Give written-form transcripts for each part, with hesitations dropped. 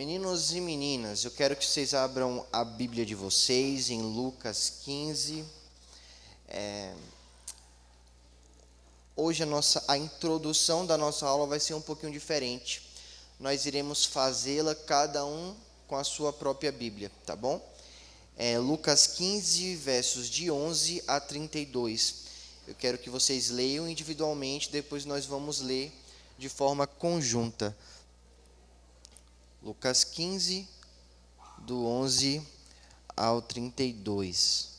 Meninos e meninas, eu quero que vocês abram a Bíblia de vocês em Lucas 15. Hoje a introdução da nossa aula vai ser um pouquinho diferente. Nós iremos fazê-la cada um com a sua própria Bíblia, tá bom? Lucas 15, versos de 11 a 32. Eu quero que vocês leiam individualmente, depois nós vamos ler de forma conjunta. Lucas 15, do 11 ao 32.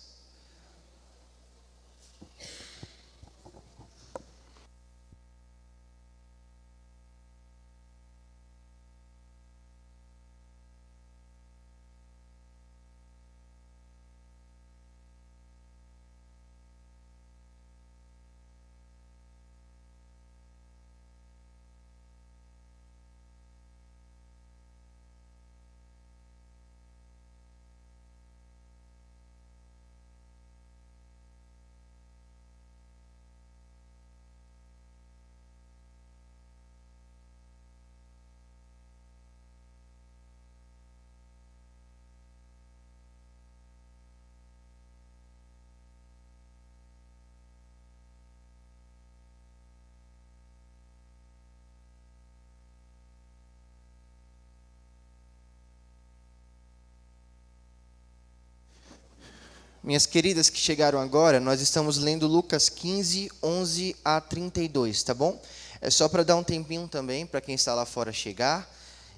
Minhas queridas que chegaram agora, nós estamos lendo Lucas 15, 11 a 32, tá bom? É só para dar um tempinho também para quem está lá fora chegar,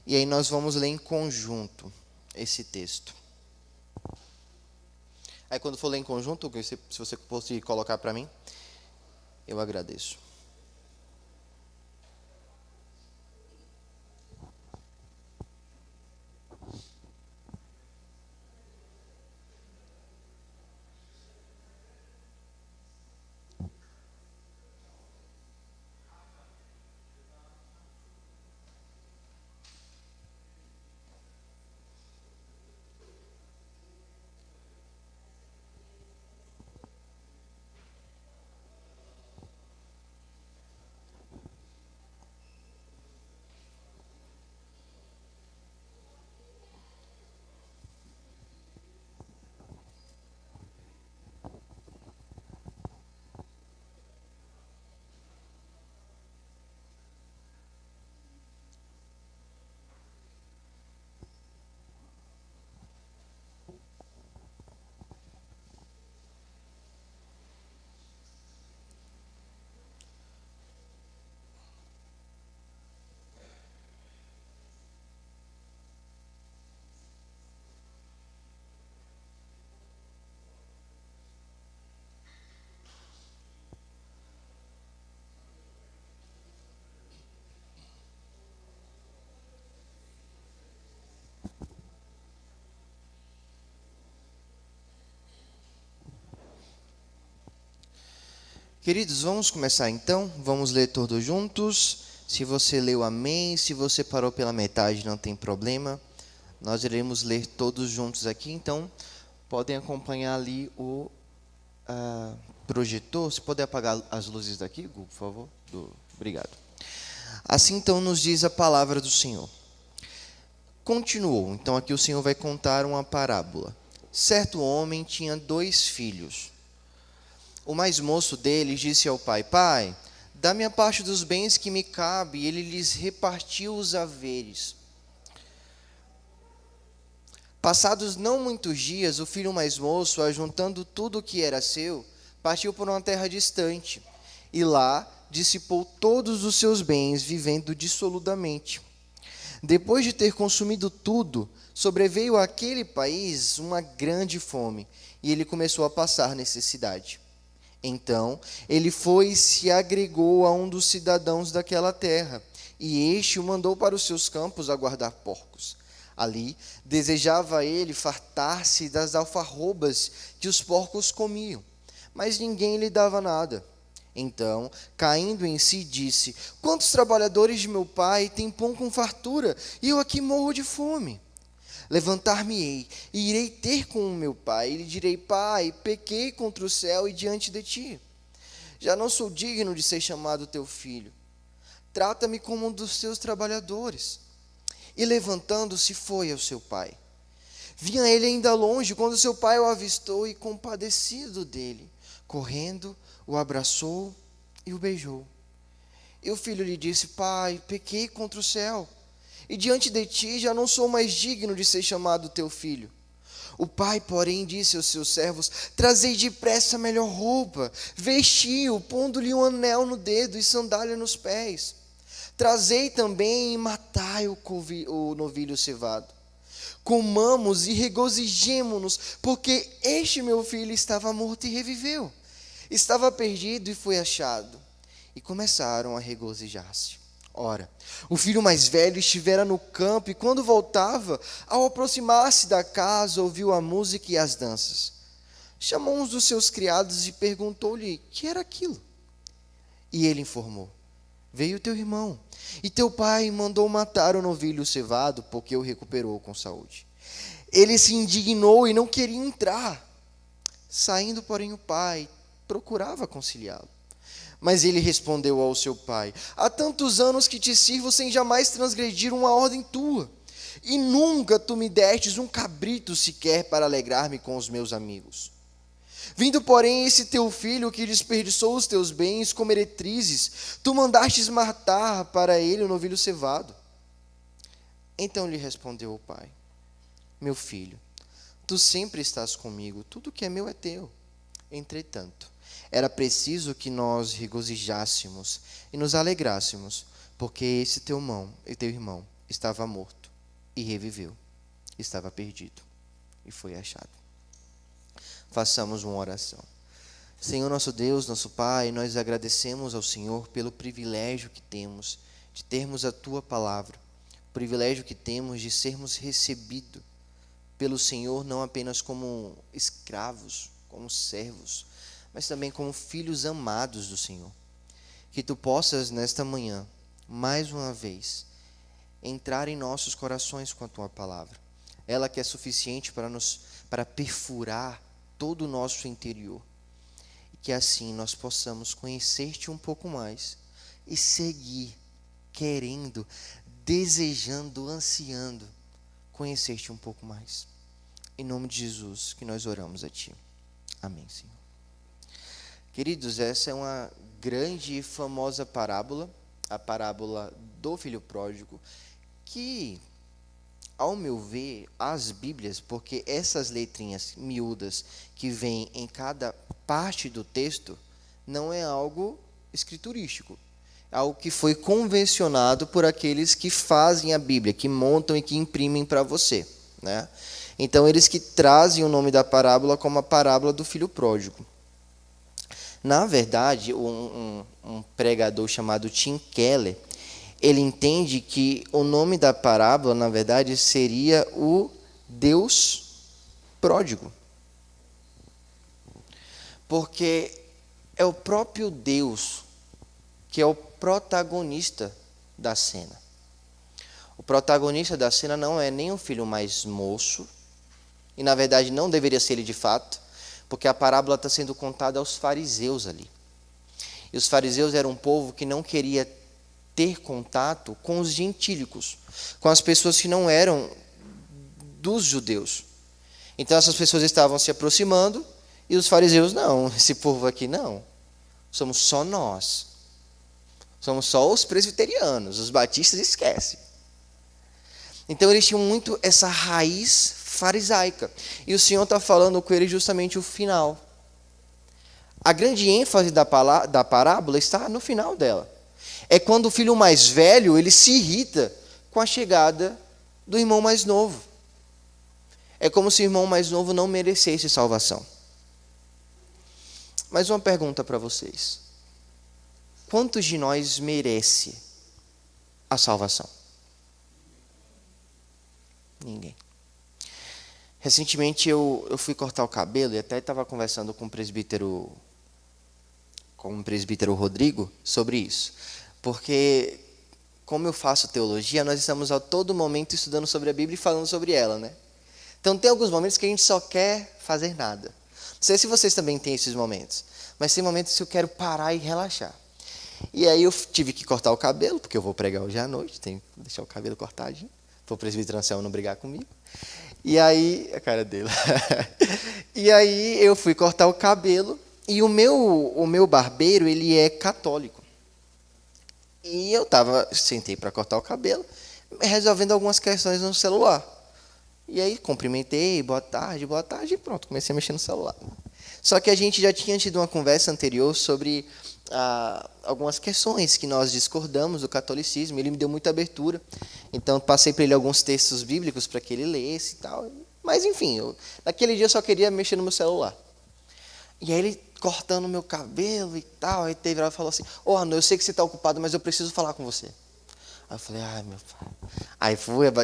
e aí nós vamos ler em conjunto esse texto. Aí quando for ler em conjunto, se você fosse colocar para mim, eu agradeço. Queridos, vamos começar então? Vamos ler todos juntos. Se você leu amém, se você parou pela metade, não tem problema. Nós iremos ler todos juntos aqui, então podem acompanhar ali o projetor. Se puder apagar as luzes daqui, Gu, por favor. Obrigado. Assim então nos diz a palavra do Senhor. Continuou, então aqui o Senhor vai contar uma parábola. Certo homem tinha 2 filhos. O mais moço deles disse ao pai: Pai, dá-me a parte dos bens que me cabe. E ele lhes repartiu os haveres. Passados não muitos dias, o filho mais moço, ajuntando tudo o que era seu, partiu por uma terra distante, e lá dissipou todos os seus bens, vivendo dissolutamente. Depois de ter consumido tudo, sobreveio àquele país uma grande fome, e ele começou a passar necessidade. Então, ele foi e se agregou a um dos cidadãos daquela terra, e este o mandou para os seus campos a guardar porcos. Ali, desejava ele fartar-se das alfarrobas que os porcos comiam, mas ninguém lhe dava nada. Então, caindo em si, disse: Quantos trabalhadores de meu pai têm pão com fartura, e eu aqui morro de fome? Levantar-me-ei e irei ter com o meu pai, e lhe direi: Pai, pequei contra o céu e diante de ti. Já não sou digno de ser chamado teu filho. Trata-me como um dos teus trabalhadores. e levantando-se foi ao seu pai. Vinha ele ainda longe, quando seu pai o avistou e, compadecido dele, correndo, o abraçou e o beijou. E o filho lhe disse: Pai, pequei contra o céu, e diante de ti já não sou mais digno de ser chamado teu filho. O pai, porém, disse aos seus servos: Trazei depressa a melhor roupa, vestiu, pondo-lhe um anel no dedo e sandália nos pés. Trazei também e matai o novilho cevado. Comamos e regozijemo-nos, porque este meu filho estava morto e reviveu. Estava perdido e foi achado. E começaram a regozijar-se. Ora, o filho mais velho estivera no campo, e quando voltava, ao aproximar-se da casa, ouviu a música e as danças. Chamou um dos seus criados e perguntou-lhe: que era aquilo? E ele informou: veio teu irmão, e teu pai mandou matar o novilho cevado, porque o recuperou com saúde. Ele se indignou e não queria entrar. Saindo, porém, o pai procurava conciliá-lo. Mas ele respondeu ao seu pai: há tantos anos que te sirvo sem jamais transgredir uma ordem tua, e nunca tu me destes um cabrito sequer para alegrar-me com os meus amigos. Vindo, porém, esse teu filho que desperdiçou os teus bens com meretrizes, tu mandastes matar para ele o novilho cevado. Então lhe respondeu o pai: meu filho, tu sempre estás comigo, tudo que é meu é teu. Entretanto, era preciso que nós regozijássemos e nos alegrássemos, porque esse teu irmão estava morto e reviveu, estava perdido e foi achado. Façamos uma oração. Senhor nosso Deus, nosso Pai, nós agradecemos ao Senhor pelo privilégio que temos de termos a Tua palavra, o privilégio que temos de sermos recebidos pelo Senhor não apenas como escravos, como servos, mas também como filhos amados do Senhor. Que Tu possas, nesta manhã, mais uma vez, entrar em nossos corações com a Tua palavra. Ela que é suficiente para perfurar todo o nosso interior. E que assim nós possamos conhecer-Te um pouco mais e seguir querendo, desejando, ansiando conhecer-Te um pouco mais. Em nome de Jesus que nós oramos a Ti. Amém, Senhor. Queridos, essa é uma grande e famosa parábola, a parábola do filho pródigo, que, ao meu ver, as Bíblias, porque essas letrinhas miúdas que vêm em cada parte do texto, não é algo escriturístico, é algo que foi convencionado por aqueles que fazem a Bíblia, que montam e que imprimem para você, né? Então, eles que trazem o nome da parábola como a parábola do filho pródigo. Na verdade, um pregador chamado Tim Keller, ele entende que o nome da parábola, na verdade, seria o Deus pródigo. Porque é o próprio Deus que é o protagonista da cena. O protagonista da cena não é nem o filho mais moço, e na verdade não deveria ser ele de fato, porque a parábola está sendo contada aos fariseus ali. E os fariseus eram um povo que não queria ter contato com os gentílicos, com as pessoas que não eram dos judeus. Então essas pessoas estavam se aproximando e os fariseus: não, esse povo aqui não, somos só nós, somos só os presbiterianos, os batistas esquecem. Então eles tinham muito essa raiz farisaica, e o Senhor está falando com eles justamente o final. A grande ênfase da parábola está no final dela. É quando o filho mais velho ele se irrita com a chegada do irmão mais novo. É como se o irmão mais novo não merecesse salvação. Mas uma pergunta para vocês: quantos de nós merece a salvação? Ninguém. Recentemente eu fui cortar o cabelo e até estava conversando com o presbítero Rodrigo sobre isso. Porque, como eu faço teologia, nós estamos a todo momento estudando sobre a Bíblia e falando sobre ela, né? Então tem alguns momentos que a gente só quer fazer nada. Não sei se vocês também têm esses momentos, mas tem momentos que eu quero parar e relaxar. E aí eu tive que cortar o cabelo, porque eu vou pregar hoje à noite, tenho que deixar o cabelo cortadinho, Pro presbítero Anselmo não brigar comigo. E aí, a cara dele. E aí eu fui cortar o cabelo e o meu barbeiro, ele é católico. E eu sentei para cortar o cabelo, resolvendo algumas questões no celular. E aí cumprimentei, boa tarde, e pronto, comecei a mexer no celular. Só que a gente já tinha tido uma conversa anterior sobre algumas questões que nós discordamos do catolicismo. Ele me deu muita abertura, então passei para ele alguns textos bíblicos para que ele lesse e tal. Mas enfim, naquele dia eu só queria mexer no meu celular. E aí ele cortando o meu cabelo e tal, aí teve hora e falou assim: "Ô, Arno, eu sei que você está ocupado, mas eu preciso falar com você." Aí eu falei: "Ai, meu pai." Aí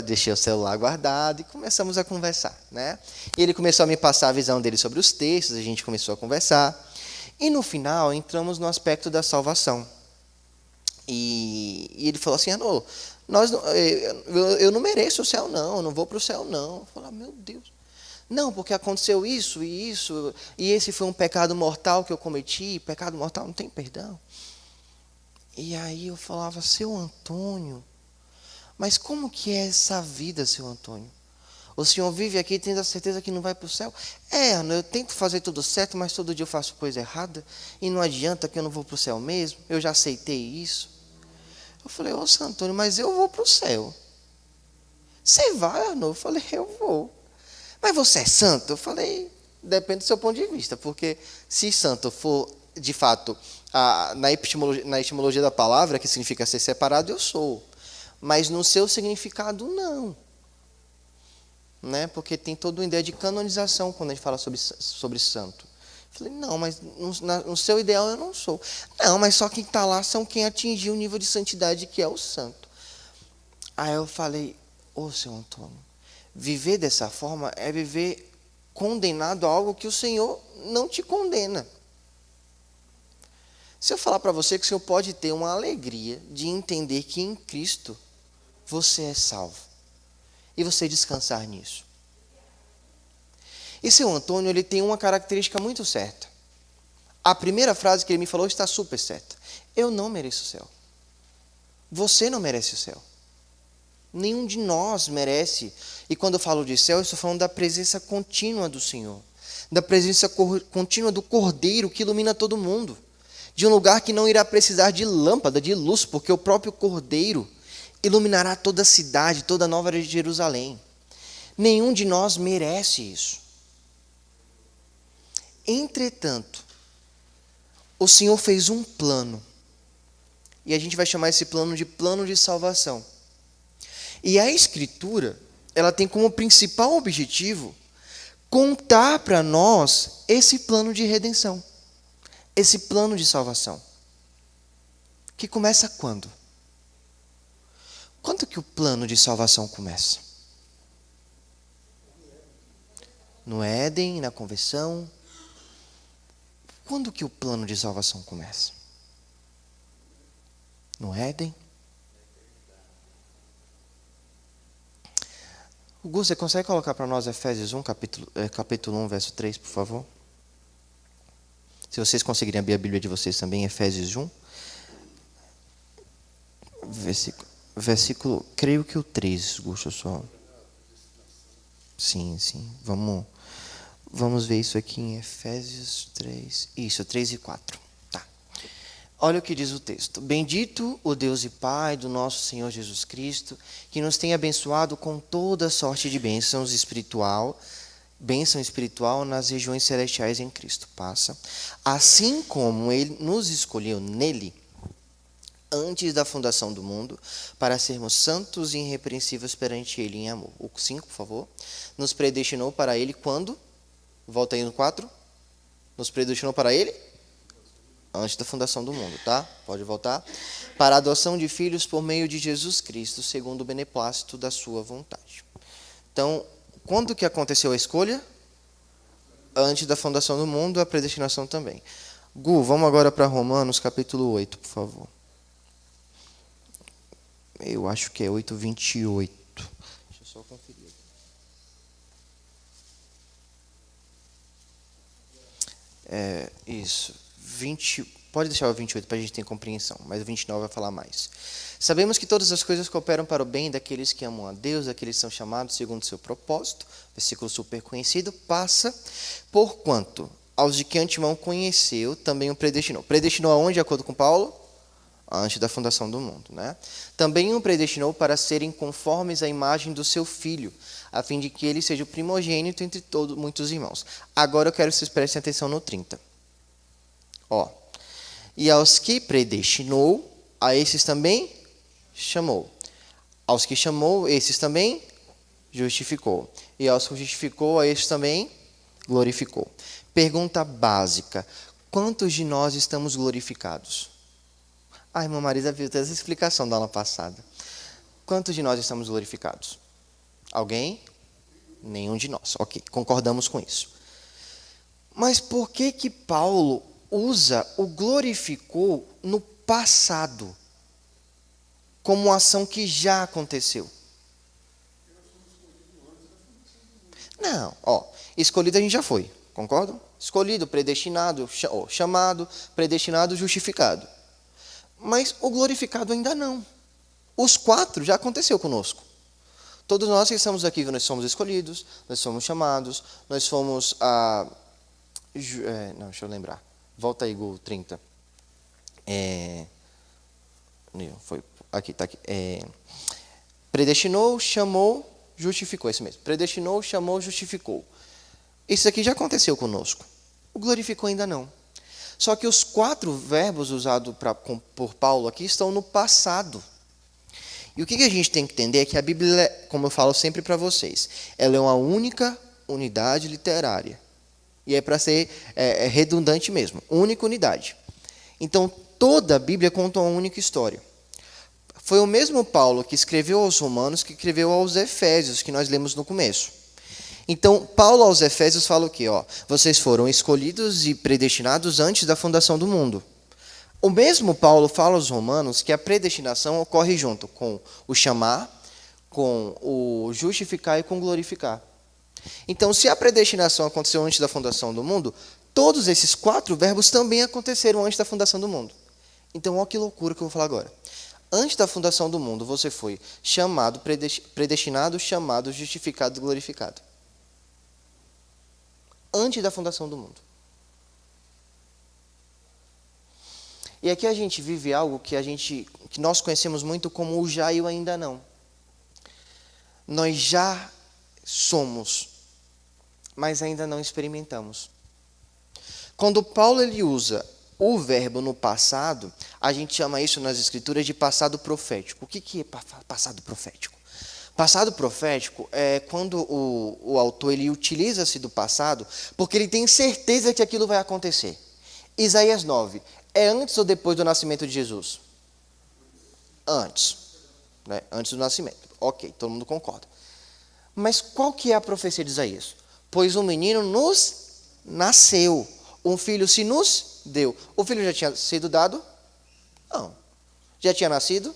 deixei o celular guardado e começamos a conversar, né? E ele começou a me passar a visão dele sobre os textos, a gente começou a conversar. E no final entramos no aspecto da salvação. E ele falou assim: "Arno, eu não mereço o céu não, eu não vou para o céu não." Eu falei: "Meu Deus. Não, porque aconteceu isso e isso, e esse foi um pecado mortal que eu cometi, pecado mortal não tem perdão." E aí eu falava: "Seu Antônio, mas como que é essa vida, seu Antônio? O senhor vive aqui tendo a certeza que não vai para o céu?" "É, Ana, eu tento fazer tudo certo, mas todo dia eu faço coisa errada, e não adianta que eu não vou para o céu mesmo, eu já aceitei isso." Eu falei: "Ô, seu Antônio, mas eu vou para o céu." "Você vai, Ana?" Eu falei: "Eu vou." "Mas você é santo?" Eu falei: "Depende do seu ponto de vista, porque se santo for, de fato, na etimologia da palavra, que significa ser separado, eu sou. Mas no seu significado, não. Né? Porque tem toda uma ideia de canonização quando a gente fala sobre santo." Eu falei: "Não, mas no seu ideal eu não sou." "Não, mas só quem está lá são quem atingiu o nível de santidade que é o santo." Aí eu falei: "Ô, seu Antônio, viver dessa forma é viver condenado a algo que o Senhor não te condena. Se eu falar para você que o Senhor pode ter uma alegria de entender que em Cristo você é salvo, e você descansar nisso." E seu Antônio, ele tem uma característica muito certa. A primeira frase que ele me falou está super certa: "Eu não mereço o céu. Você não merece o céu. Nenhum de nós merece." E quando eu falo de céu, eu estou falando da presença contínua do Senhor, da presença contínua do Cordeiro que ilumina todo mundo, de um lugar que não irá precisar de lâmpada, de luz, porque o próprio Cordeiro iluminará toda a cidade, toda a Nova Jerusalém. Nenhum de nós merece isso. Entretanto, o Senhor fez um plano, e a gente vai chamar esse plano de plano de salvação. E a Escritura, ela tem como principal objetivo contar para nós esse plano de redenção, esse plano de salvação. Que começa quando? Quando que o plano de salvação começa? No Éden, na conversão. Quando que o plano de salvação começa? No Éden? Gu, você consegue colocar para nós Efésios 1, capítulo 1, verso 3, por favor? Se vocês conseguirem abrir a Bíblia de vocês também, Efésios 1. Versículo, creio que o 3, Gu, só. Sim. Vamos ver isso aqui em Efésios 3. Isso, 3 e 4. Tá. Olha o que diz o texto: "Bendito o Deus e Pai do nosso Senhor Jesus Cristo, que nos tem abençoado com toda sorte de bênção espiritual nas regiões celestiais em Cristo." Passa. "Assim como Ele nos escolheu nele, antes da fundação do mundo, para sermos santos e irrepreensíveis perante Ele em amor." O 5, por favor. "Nos predestinou para Ele quando?" Volta aí no 4. "Nos predestinou para Ele?" Antes da fundação do mundo, tá? Pode voltar. "Para a adoção de filhos por meio de Jesus Cristo, segundo o beneplácito da sua vontade." Então, quando que aconteceu a escolha? Antes da fundação do mundo, a predestinação também. Gu, vamos agora para Romanos, capítulo 8, por favor. Eu acho que é 8:28. Deixa eu só conferir aqui. Isso. Pode deixar o 28 para a gente ter compreensão, mas o 29 vai falar mais. Sabemos que todas as coisas cooperam para o bem daqueles que amam a Deus, daqueles que são chamados segundo o seu propósito. Versículo super conhecido, passa. Porquanto, aos de que antemão conheceu, também o predestinou. Predestinou aonde, de acordo com Paulo? Antes da fundação do mundo, né? Também o predestinou para serem conformes à imagem do seu Filho, a fim de que ele seja o primogênito entre todos muitos irmãos. Agora eu quero que vocês prestem atenção no 30. E aos que predestinou, a esses também chamou. Aos que chamou, esses também justificou. E aos que justificou, a esses também glorificou. Pergunta básica: quantos de nós estamos glorificados? A irmã Marisa viu toda essa explicação da aula passada. Quantos de nós estamos glorificados? Alguém? Nenhum de nós. Ok, concordamos com isso. Mas por que Paulo usa o glorificou no passado, como uma ação que já aconteceu? Não, escolhido a gente já foi, concordam? Escolhido, predestinado, chamado, predestinado, justificado. Mas o glorificado ainda não. Os 4 já aconteceu conosco. Todos nós que estamos aqui, nós somos escolhidos, nós somos chamados, nós fomos deixa eu lembrar. Volta aí, Gu, 30. Foi aqui, tá aqui. Predestinou, chamou, justificou. Esse mesmo. Predestinou, chamou, justificou. Isso aqui já aconteceu conosco. O glorificou ainda não. Só que os 4 verbos usados por Paulo aqui estão no passado. E o que a gente tem que entender é que a Bíblia, como eu falo sempre para vocês, ela é uma única unidade literária. E é para ser redundante mesmo, única unidade. Então, toda a Bíblia conta uma única história. Foi o mesmo Paulo que escreveu aos Romanos que escreveu aos Efésios, que nós lemos no começo. Então, Paulo aos Efésios fala o quê? Vocês foram escolhidos e predestinados antes da fundação do mundo. O mesmo Paulo fala aos Romanos que a predestinação ocorre junto com o chamar, com o justificar e com o glorificar. Então, se a predestinação aconteceu antes da fundação do mundo, todos esses 4 verbos também aconteceram antes da fundação do mundo. Então, olha que loucura que eu vou falar agora. Antes da fundação do mundo, você foi chamado, predestinado, chamado, justificado e glorificado. Antes da fundação do mundo. E aqui a gente vive algo que nós conhecemos muito como o já e o ainda não. Nós já somos, mas ainda não experimentamos. Quando Paulo ele usa o verbo no passado, a gente chama isso nas escrituras de passado profético. O que é passado profético? Passado profético é quando o autor ele utiliza-se do passado porque ele tem certeza que aquilo vai acontecer. Isaías 9. É antes ou depois do nascimento de Jesus? Antes. Né? Antes do nascimento. Ok, todo mundo concorda. Mas qual que é a profecia de Isaías? Pois um menino nos nasceu, um filho se nos deu. O filho já tinha sido dado? Não. Já tinha nascido?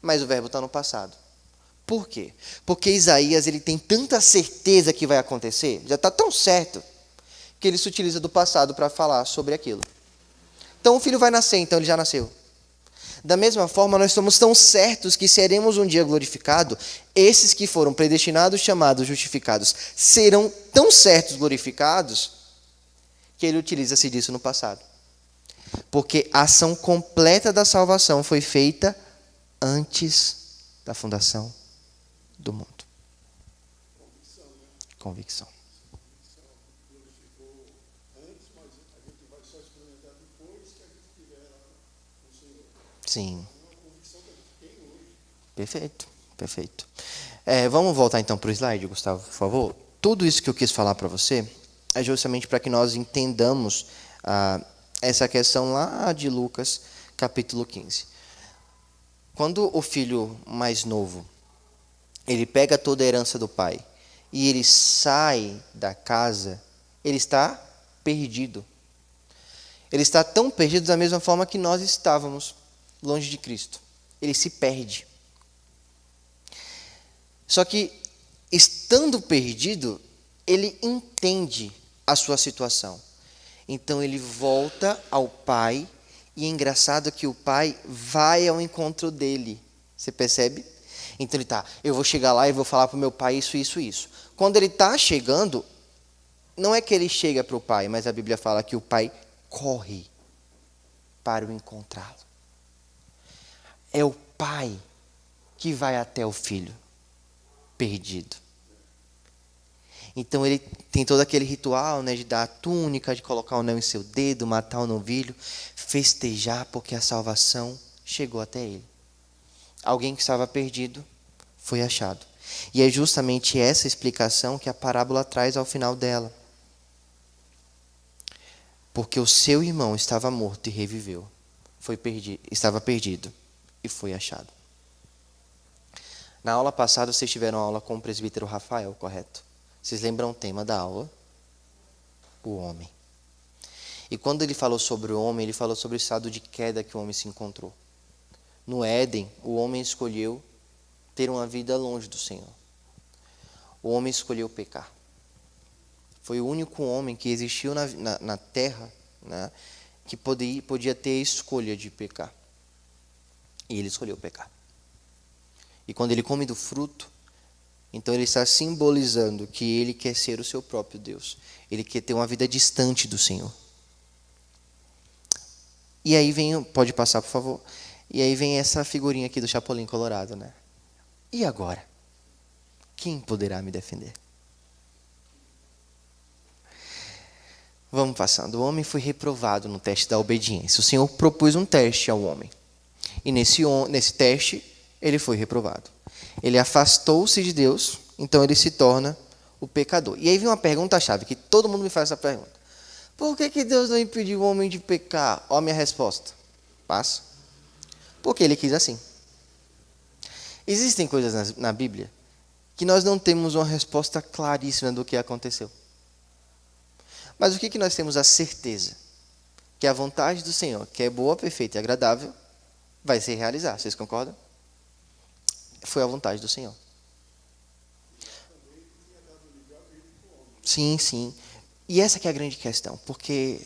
Mas o verbo está no passado. Por quê? Porque Isaías ele tem tanta certeza que vai acontecer, já está tão certo, que ele se utiliza do passado para falar sobre aquilo. Então o filho vai nascer, então ele já nasceu. Da mesma forma, nós somos tão certos que seremos um dia glorificados, esses que foram predestinados, chamados, justificados, serão tão certos glorificados, que ele utiliza-se disso no passado. Porque a ação completa da salvação foi feita antes da fundação do mundo. Convicção. Sim. Perfeito, perfeito. Vamos voltar então para o slide, Gustavo, por favor. Tudo isso que eu quis falar para você é justamente para que nós entendamos essa questão lá de Lucas, capítulo 15. Quando o filho mais novo, ele pega toda a herança do pai e ele sai da casa, ele está perdido. Ele está tão perdido da mesma forma que nós estávamos longe de Cristo. Ele se perde. Só que, estando perdido, ele entende a sua situação. Então, ele volta ao pai E é engraçado que o pai vai ao encontro dele. Você percebe? Então ele eu vou chegar lá e vou falar para o meu pai isso, isso, isso. Quando ele está chegando, não é que ele chega para o pai, mas a Bíblia fala que o pai corre para o encontrá-lo. É o pai que vai até o filho perdido. Então ele tem todo aquele ritual, né, de dar a túnica, de colocar o anel em seu dedo, matar o novilho, festejar porque a salvação chegou até ele. Alguém que estava perdido foi achado. E é justamente essa explicação que a parábola traz ao final dela. Porque o seu irmão estava morto e reviveu. Estava perdido e foi achado. Na aula passada vocês tiveram aula com o presbítero Rafael, correto? Vocês lembram o tema da aula? O homem. E quando ele falou sobre o homem, ele falou sobre o estado de queda que o homem se encontrou. No Éden, o homem escolheu ter uma vida longe do Senhor. O homem escolheu pecar. Foi o único homem que existiu na terra, né, que podia ter a escolha de pecar. E ele escolheu pecar. E quando ele come do fruto, então ele está simbolizando que ele quer ser o seu próprio Deus. Ele quer ter uma vida distante do Senhor. E aí vem, pode passar por favor, e aí vem essa figurinha aqui do Chapolin Colorado, né? E agora? Quem poderá me defender? Vamos passando. O homem foi reprovado no teste da obediência. O Senhor propôs um teste ao homem. E nesse teste, ele foi reprovado. Ele afastou-se de Deus, então ele se torna o pecador. E aí vem uma pergunta-chave, que todo mundo me faz essa pergunta. Por que Deus não impediu o homem de pecar? Ó a minha resposta. Passa. Porque ele quis assim. Existem coisas na Bíblia que nós não temos uma resposta claríssima do que aconteceu. Mas o que nós temos a certeza? Que a vontade do Senhor, que é boa, perfeita e agradável, vai se realizar. Vocês concordam? Foi a vontade do Senhor. Sim, sim. E essa que é a grande questão. Porque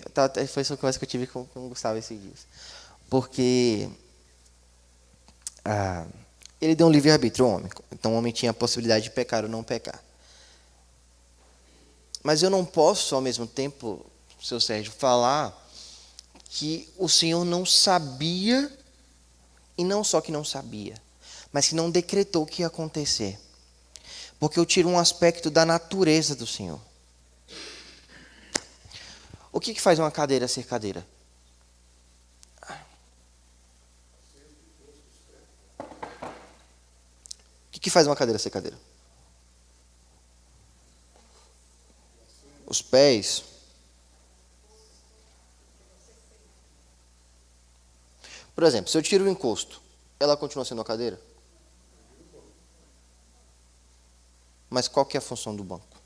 foi essa conversa que eu tive com o Gustavo esses dias. Porque ele deu um livre-arbítrio ao homem. Então o homem tinha a possibilidade de pecar ou não pecar. Mas eu não posso, ao mesmo tempo, seu Sérgio, falar que o Senhor não sabia, e não só que não sabia, mas que não decretou o que ia acontecer. Porque eu tiro um aspecto da natureza do Senhor. O que faz uma cadeira ser cadeira? O que faz uma cadeira ser cadeira? Os pés. Por exemplo, se eu tiro o encosto, ela continua sendo uma cadeira? Mas qual que é a função do banco?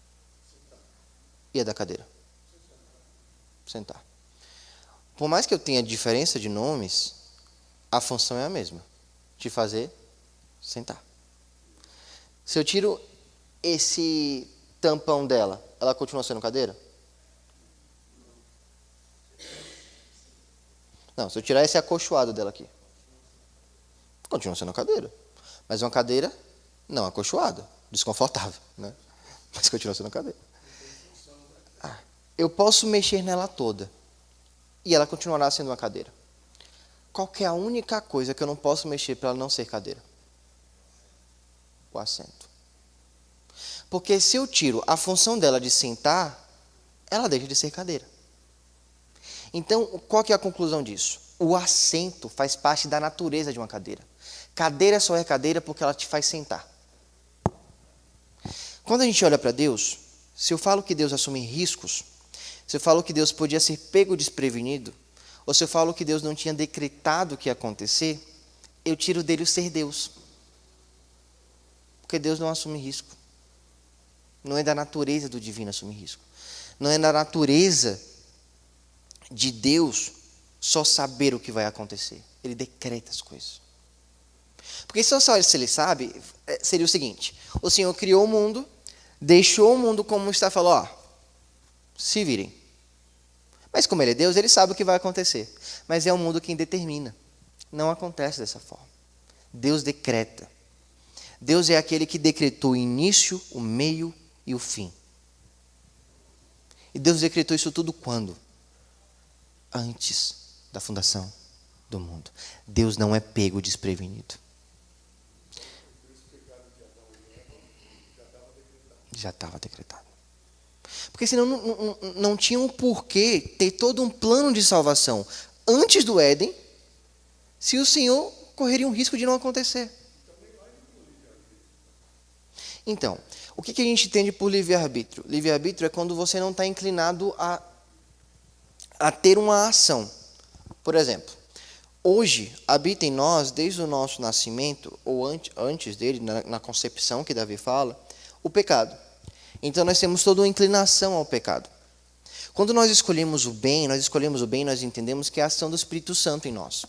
E a da cadeira? Sentar. Por mais que eu tenha diferença de nomes, a função é a mesma. Te fazer sentar. Se eu tiro esse tampão dela, ela continua sendo cadeira? Não, se eu tirar esse acolchoado dela aqui, continua sendo cadeira. Mas uma cadeira não acolchoada, desconfortável, né? Mas continua sendo cadeira. Eu posso mexer nela toda e ela continuará sendo uma cadeira. Qual que é a única coisa que eu não posso mexer para ela não ser cadeira? O assento. Porque se eu tiro a função dela de sentar, ela deixa de ser cadeira. Então, qual que é a conclusão disso? O assento faz parte da natureza de uma cadeira. Cadeira só é cadeira porque ela te faz sentar. Quando a gente olha para Deus, se eu falo que Deus assume riscos, se eu falo que Deus podia ser pego desprevenido, ou se eu falo que Deus não tinha decretado o que ia acontecer, eu tiro dele o ser Deus. Porque Deus não assume risco. Não é da natureza do divino assumir risco. Não é da natureza de Deus só saber o que vai acontecer. Ele decreta as coisas. Porque se ele sabe, seria o seguinte: o Senhor criou o mundo, deixou o mundo como está, falou, se virem. Mas como ele é Deus, ele sabe o que vai acontecer. Mas é o mundo quem determina. Não acontece dessa forma. Deus decreta. Deus é aquele que decretou o início, o meio e o fim. E Deus decretou isso tudo quando? Antes da fundação do mundo. Deus não é pego desprevenido. Já estava decretado. Porque senão não tinha um porquê ter todo um plano de salvação antes do Éden, se o Senhor correria um risco de não acontecer. Então, o que a gente entende por livre-arbítrio? Livre-arbítrio é quando você não está inclinado a ter uma ação. Por exemplo, hoje habita em nós, desde o nosso nascimento, ou antes dele, na concepção que Davi fala, o pecado. Então nós temos toda uma inclinação ao pecado. Quando nós escolhemos o bem, nós entendemos que é a ação do Espírito Santo em nós.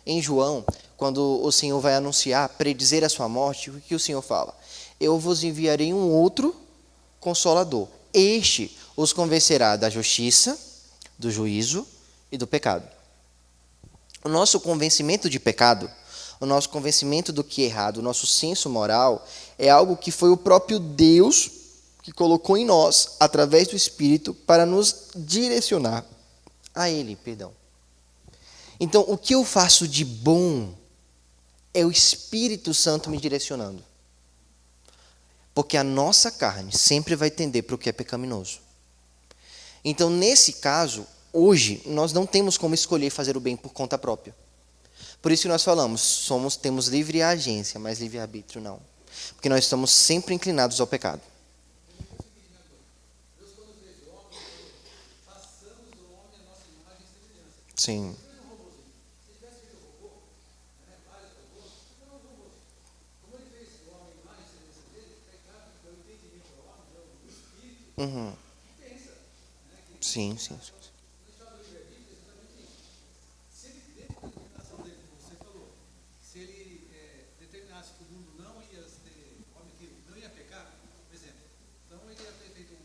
Em João, quando o Senhor vai anunciar, predizer a sua morte, o que o Senhor fala? Eu vos enviarei um outro Consolador. Este os convencerá da justiça, do juízo e do pecado. O nosso convencimento de pecado, o nosso convencimento do que é errado, o nosso senso moral, é algo que foi o próprio Deus que colocou em nós, através do Espírito, para nos direcionar a Ele, Então, o que eu faço de bom é o Espírito Santo me direcionando. Porque a nossa carne sempre vai tender para o que é pecaminoso. Então, nesse caso, hoje, nós não temos como escolher fazer o bem por conta própria. Por isso que nós falamos, temos livre agência, mas livre-arbítrio não. Porque nós estamos sempre inclinados ao pecado. Sim. Uhum. Sim. Se ele determinasse que o mundo não ia ter homem que não ia pecar, por exemplo, então ele ia ter feito um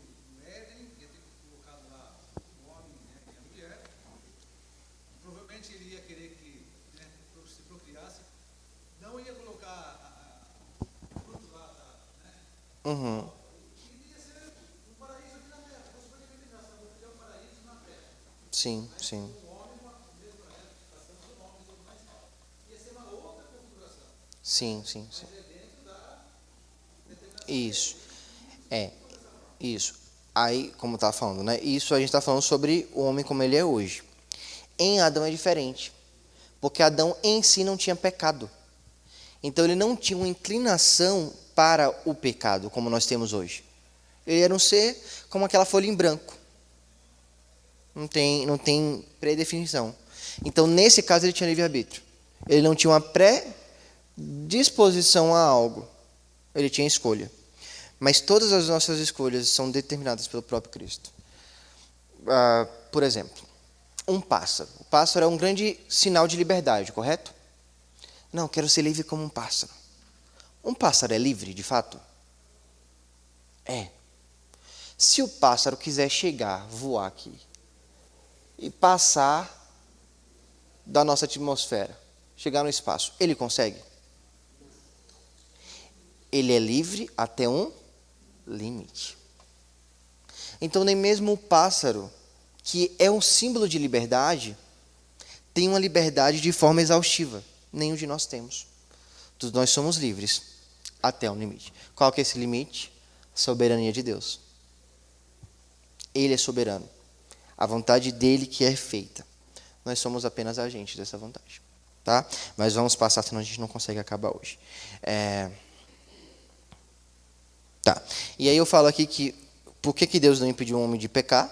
Éden, ia ter colocado lá o homem, né, e a mulher, provavelmente ele ia querer que, né, se procriasse, não ia colocar o fruto lá, né? Uhum. E ia ser um paraíso aqui na terra. Então, se for determinação, vou criar um paraíso na terra. Sim. Sim. Isso. Isso. Aí, como estava falando, né? Isso a gente está falando sobre o homem como ele é hoje. Em Adão é diferente. Porque Adão em si não tinha pecado. Então ele não tinha uma inclinação para o pecado, como nós temos hoje. Ele era um ser como aquela folha em branco. Não tem predefinição. Então, nesse caso, ele tinha livre-arbítrio. Ele não tinha uma predisposição a algo. Ele tinha escolha. Mas todas as nossas escolhas são determinadas pelo próprio Cristo. Por exemplo, um pássaro. O pássaro é um grande sinal de liberdade, correto? Não, quero ser livre como um pássaro. Um pássaro é livre, de fato? É. Se o pássaro quiser chegar, voar aqui, e passar da nossa atmosfera, chegar no espaço, ele consegue? Ele é livre até um limite. Então, nem mesmo o pássaro, que é um símbolo de liberdade, tem uma liberdade de forma exaustiva. Nenhum de nós temos. Todos nós somos livres até um limite. Qual que é esse limite? A soberania de Deus. Ele é soberano. A vontade dele que é feita. Nós somos apenas agentes dessa vontade. Tá? Mas vamos passar, senão a gente não consegue acabar hoje. Tá. E aí eu falo aqui que por que Deus não impediu o homem de pecar?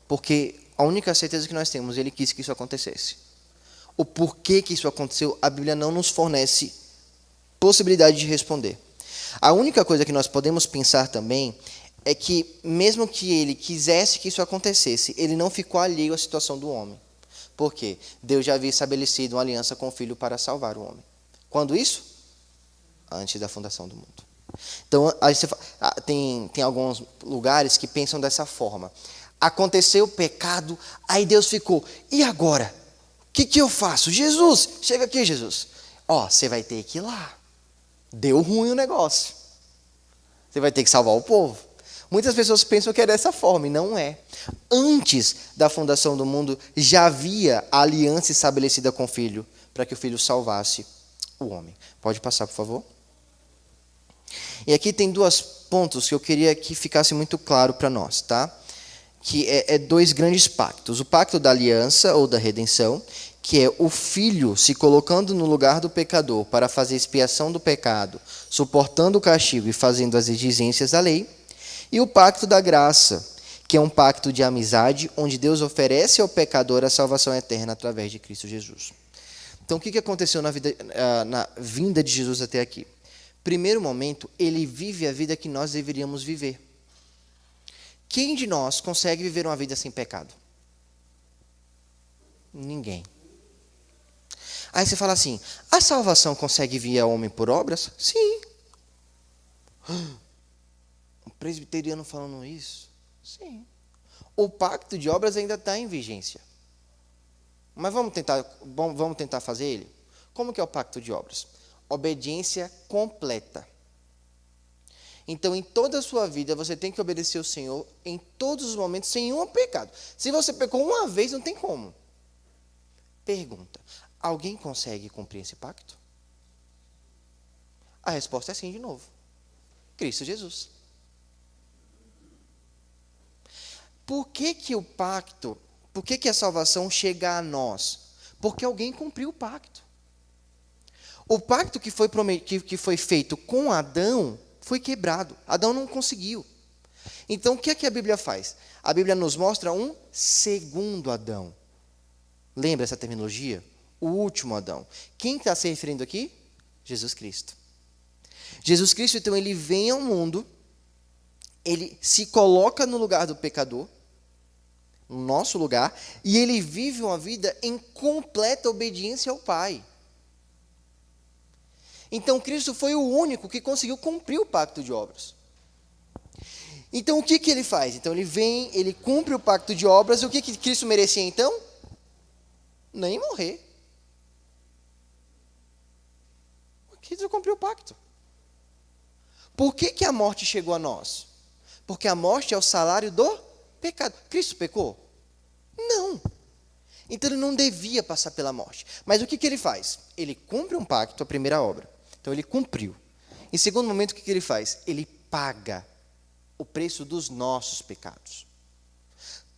Porque a única certeza que nós temos, ele quis que isso acontecesse. O porquê que isso aconteceu, a Bíblia não nos fornece possibilidade de responder. A única coisa que nós podemos pensar também é que, mesmo que ele quisesse que isso acontecesse, ele não ficou alheio à situação do homem. Por quê? Deus já havia estabelecido uma aliança com o Filho para salvar o homem. Quando isso? Antes da fundação do mundo. Então, tem alguns lugares que pensam dessa forma. aconteceu o pecado, aí Deus ficou, e agora? O que eu faço? Jesus, chega aqui, Jesus. Ó, você vai ter que ir lá. Deu ruim o negócio. Você vai ter que salvar o povo. Muitas pessoas pensam que é dessa forma, e não é. Antes da fundação do mundo, já havia a aliança estabelecida com o Filho, para que o Filho salvasse o homem. Pode passar, por favor? E aqui tem dois pontos que eu queria que ficasse muito claro para nós, tá? Que é dois grandes pactos. O pacto da aliança, ou da redenção, que é o Filho se colocando no lugar do pecador para fazer expiação do pecado, suportando o castigo e fazendo as exigências da lei. E o pacto da graça, que é um pacto de amizade, onde Deus oferece ao pecador a salvação eterna através de Cristo Jesus. Então, o que aconteceu na vinda de Jesus até aqui? Primeiro momento, ele vive a vida que nós deveríamos viver. Quem de nós consegue viver uma vida sem pecado? Ninguém. Aí você fala assim, a salvação consegue vir ao homem por obras? Sim. Um presbiteriano falando isso? Sim. O pacto de obras ainda está em vigência. Mas vamos tentar fazer ele? Como que é o pacto de obras? Obediência completa. Então, em toda a sua vida, você tem que obedecer ao Senhor em todos os momentos, sem nenhum pecado. Se você pecou uma vez, não tem como. Pergunta, alguém consegue cumprir esse pacto? A resposta é sim, de novo. Cristo Jesus. Por que o pacto, por que a salvação chega a nós? Porque alguém cumpriu o pacto. O pacto que foi feito com Adão foi quebrado. Adão não conseguiu. Então, o que é que a Bíblia faz? A Bíblia nos mostra um segundo Adão. Lembra essa terminologia? O último Adão. Quem está se referindo aqui? Jesus Cristo. Jesus Cristo, então, ele vem ao mundo, ele se coloca no lugar do pecador, no nosso lugar, e ele vive uma vida em completa obediência ao Pai. Então, Cristo foi o único que conseguiu cumprir o pacto de obras. Então, o que ele faz? Então, ele vem, ele cumpre o pacto de obras, e o que Cristo merecia, então? Nem morrer. Cristo cumpriu o pacto. Por que a morte chegou a nós? Porque a morte é o salário do pecado. Cristo pecou? Não. Então, ele não devia passar pela morte. Mas o que ele faz? Ele cumpre um pacto, a primeira obra. Então, ele cumpriu. Em segundo momento, o que ele faz? Ele paga o preço dos nossos pecados.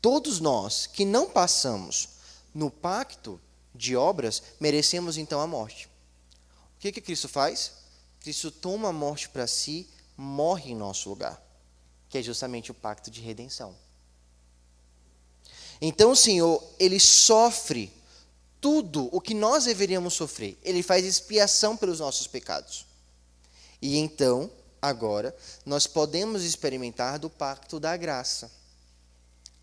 Todos nós que não passamos no pacto de obras, merecemos então a morte. O que Cristo faz? Cristo toma a morte para si, morre em nosso lugar, que é justamente o pacto de redenção. Então o Senhor, ele sofre tudo o que nós deveríamos sofrer. Ele faz expiação pelos nossos pecados. E então, agora, nós podemos experimentar do pacto da graça.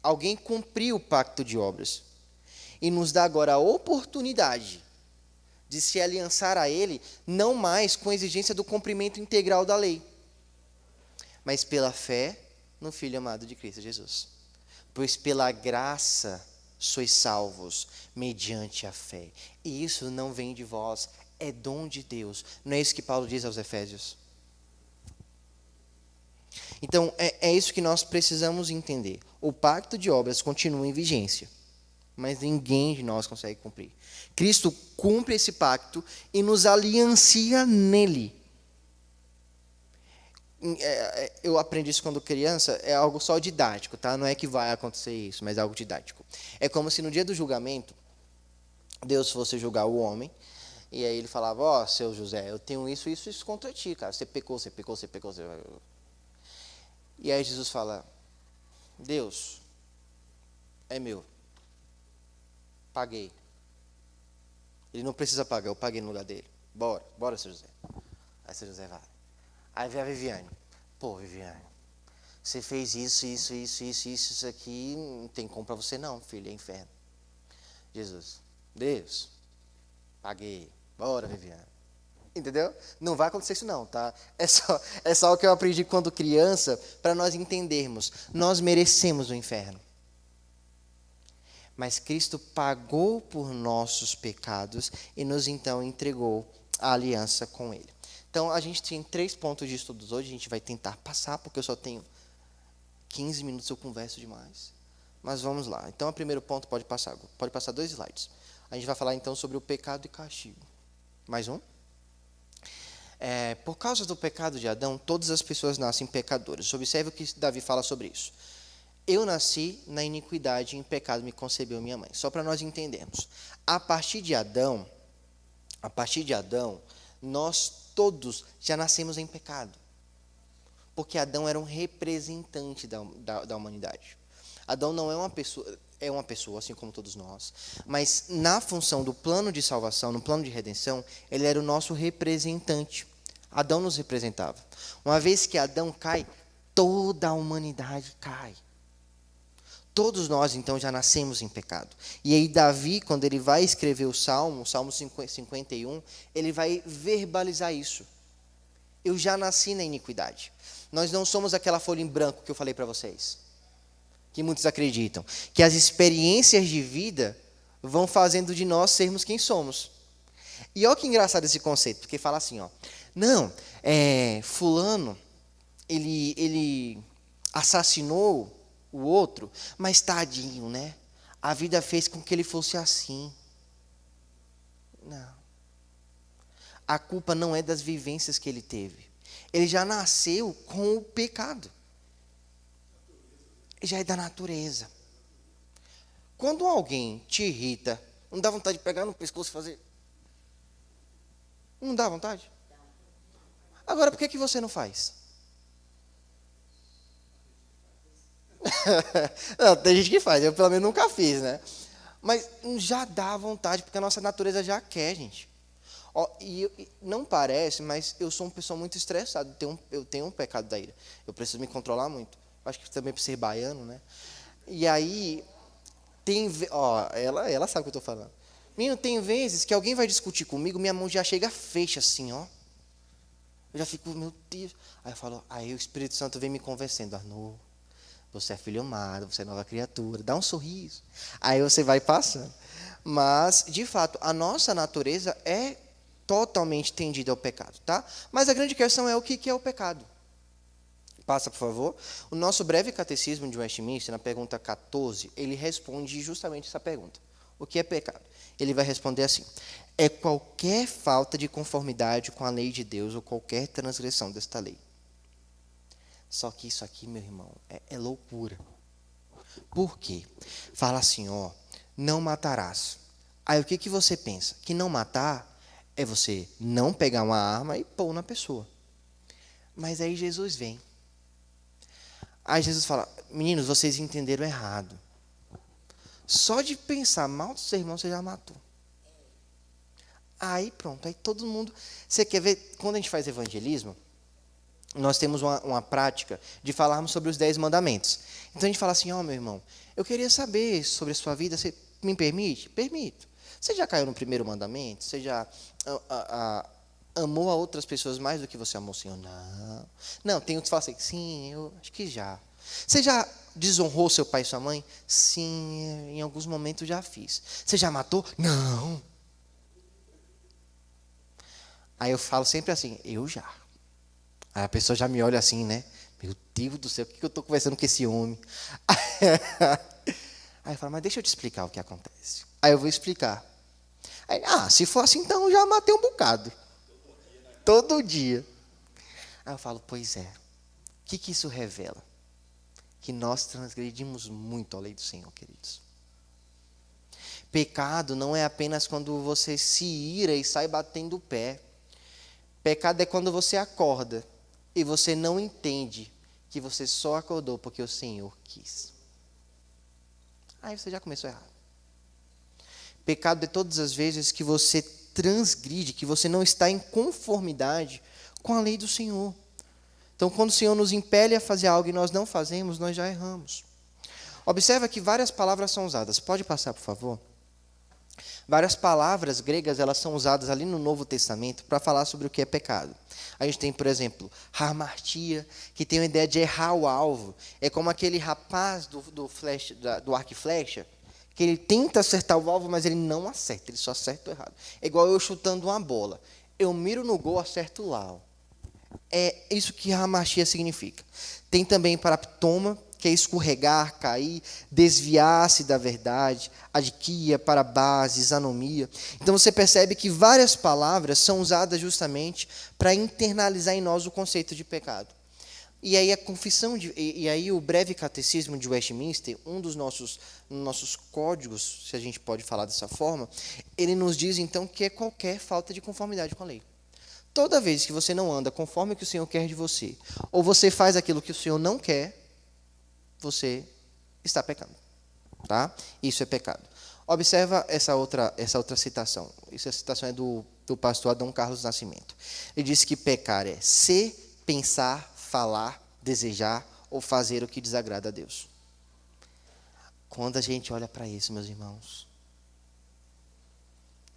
Alguém cumpriu o pacto de obras e nos dá agora a oportunidade de se aliançar a Ele, não mais com a exigência do cumprimento integral da lei, mas pela fé no Filho amado de Cristo Jesus. Pois pela graça sois salvos, mediante a fé. E isso não vem de vós, é dom de Deus. Não é isso que Paulo diz aos Efésios? Então, é isso que nós precisamos entender. O pacto de obras continua em vigência, mas ninguém de nós consegue cumprir. Cristo cumpre esse pacto e nos aliancia nele. Eu aprendi isso quando criança, é algo só didático, tá? Não é que vai acontecer isso, mas é algo didático. É como se no dia do julgamento, Deus fosse julgar o homem, e aí ele falava, ó, seu José, eu tenho isso contra ti, cara. Você pecou. E aí Jesus fala, Deus, é meu. Paguei. Ele não precisa pagar, eu paguei no lugar dele. Bora, seu José. Aí seu José vai. Aí vem a Viviane. Pô, Viviane, você fez isso aqui, não tem como para você não, filho, é inferno. Jesus, Deus, paguei. Bora, Viviane. Entendeu? Não vai acontecer isso não, tá? É só o que eu aprendi quando criança, para nós entendermos. Nós merecemos o inferno. Mas Cristo pagou por nossos pecados e nos então entregou a aliança com Ele. Então, a gente tem 3 pontos de estudos hoje, a gente vai tentar passar, porque eu só tenho 15 minutos, eu converso demais. Mas vamos lá. Então, o primeiro ponto pode passar 2 slides. A gente vai falar então sobre o pecado e castigo. Mais um? Por causa do pecado de Adão, todas as pessoas nascem pecadoras. Observe o que Davi fala sobre isso. Eu nasci na iniquidade e em pecado me concebeu minha mãe. Só para nós entendermos. A partir de Adão, nós todos já nascemos em pecado. Porque Adão era um representante da humanidade. Adão não é uma pessoa, assim como todos nós. Mas na função do plano de salvação, no plano de redenção, ele era o nosso representante. Adão nos representava. Uma vez que Adão cai, toda a humanidade cai. Todos nós, então, já nascemos em pecado. E aí Davi, quando ele vai escrever o Salmo 51, ele vai verbalizar isso. Eu já nasci na iniquidade. Nós não somos aquela folha em branco que eu falei para vocês, que muitos acreditam, que as experiências de vida vão fazendo de nós sermos quem somos. E olha que engraçado esse conceito, porque fala assim, ó, não, fulano, ele assassinou o outro, mas tadinho, né? A vida fez com que ele fosse assim. Não. A culpa não é das vivências que ele teve. Ele já nasceu com o pecado. Já é da natureza. Quando alguém te irrita, não dá vontade de pegar no pescoço e fazer? Não dá vontade? Agora, por que você não faz? Não, tem gente que faz, eu pelo menos nunca fiz, né? Mas já dá vontade, porque a nossa natureza já quer, gente. Ó, e não parece, mas eu sou uma pessoa muito estressada, eu tenho um pecado da ira. Eu preciso me controlar muito. Acho que também por ser baiano, né? E aí, ela sabe o que eu estou falando. Menino, tem vezes que alguém vai discutir comigo, minha mão já chega fecha assim, ó. Eu já fico, meu Deus. Aí o Espírito Santo vem me convencendo. Arnô, você é filho amado, você é nova criatura, dá um sorriso. Aí você vai passando. Mas, de fato, a nossa natureza é totalmente tendida ao pecado, tá? Mas a grande questão é o que é o pecado. Passa, por favor. O nosso breve catecismo de Westminster, na pergunta 14, ele responde justamente essa pergunta. O que é pecado? Ele vai responder assim: é qualquer falta de conformidade com a lei de Deus ou qualquer transgressão desta lei. Só que isso aqui, meu irmão, é loucura. Por quê? Fala assim, ó, não matarás. Aí o que você pensa? Que não matar é você não pegar uma arma e pôr na pessoa. Mas aí Jesus vem. Aí Jesus fala, meninos, vocês entenderam errado. Só de pensar mal do seu irmão, você já matou. Aí pronto, aí todo mundo... Você quer ver, quando a gente faz evangelismo, nós temos uma prática de falarmos sobre os 10 mandamentos. Então a gente fala assim, ó, meu irmão, eu queria saber sobre a sua vida, você me permite? Permito. Você já caiu no primeiro mandamento? Você já amou a outras pessoas mais do que você amou o Senhor? Não. Não, tem outros que falam assim, sim, eu acho que já. Você já desonrou seu pai e sua mãe? Sim, em alguns momentos já fiz. Você já matou? Não. Aí eu falo sempre assim, eu já. Aí a pessoa já me olha assim, né? Meu Deus do céu, o que eu estou conversando com esse homem? Aí eu falo, mas deixa eu te explicar o que acontece. Aí eu vou explicar. Aí, se for assim, então eu já matei um bocado. Todo dia. Aí eu falo, pois é. O que isso revela? Que nós transgredimos muito a lei do Senhor, queridos. Pecado não é apenas quando você se ira e sai batendo o pé. Pecado é quando você acorda e você não entende que você só acordou porque o Senhor quis. Aí você já começou errado. Pecado é todas as vezes que você transgride, que você não está em conformidade com a lei do Senhor. Então, quando o Senhor nos impele a fazer algo e nós não fazemos, nós já erramos. Observa que várias palavras são usadas. Pode passar, por favor? Várias palavras gregas, elas são usadas ali no Novo Testamento para falar sobre o que é pecado. A gente tem, por exemplo, hamartia, que tem a ideia de errar o alvo. É como aquele rapaz do arco e flecha, Que ele tenta acertar o alvo, mas ele não acerta, ele só acerta o errado. É igual eu chutando uma bola. Eu miro no gol, acerto lá. Ó. É isso que hamashia significa. Tem também paraptoma, que é escorregar, cair, desviar-se da verdade, adquia, parabase, anomia. Então você percebe que várias palavras são usadas justamente para internalizar em nós o conceito de pecado. E aí a confissão e aí o breve catecismo de Westminster, um dos nossos códigos, se a gente pode falar dessa forma, ele nos diz então que é qualquer falta de conformidade com a lei. Toda vez que você não anda conforme o que o Senhor quer de você, ou você faz aquilo que o Senhor não quer, você está pecando, tá? Isso é pecado. Observa essa outra citação. Essa citação é do pastor Adão Carlos Nascimento. Ele disse que pecar é ser, pensar, falar, desejar ou fazer o que desagrada a Deus. Quando a gente olha para isso, meus irmãos,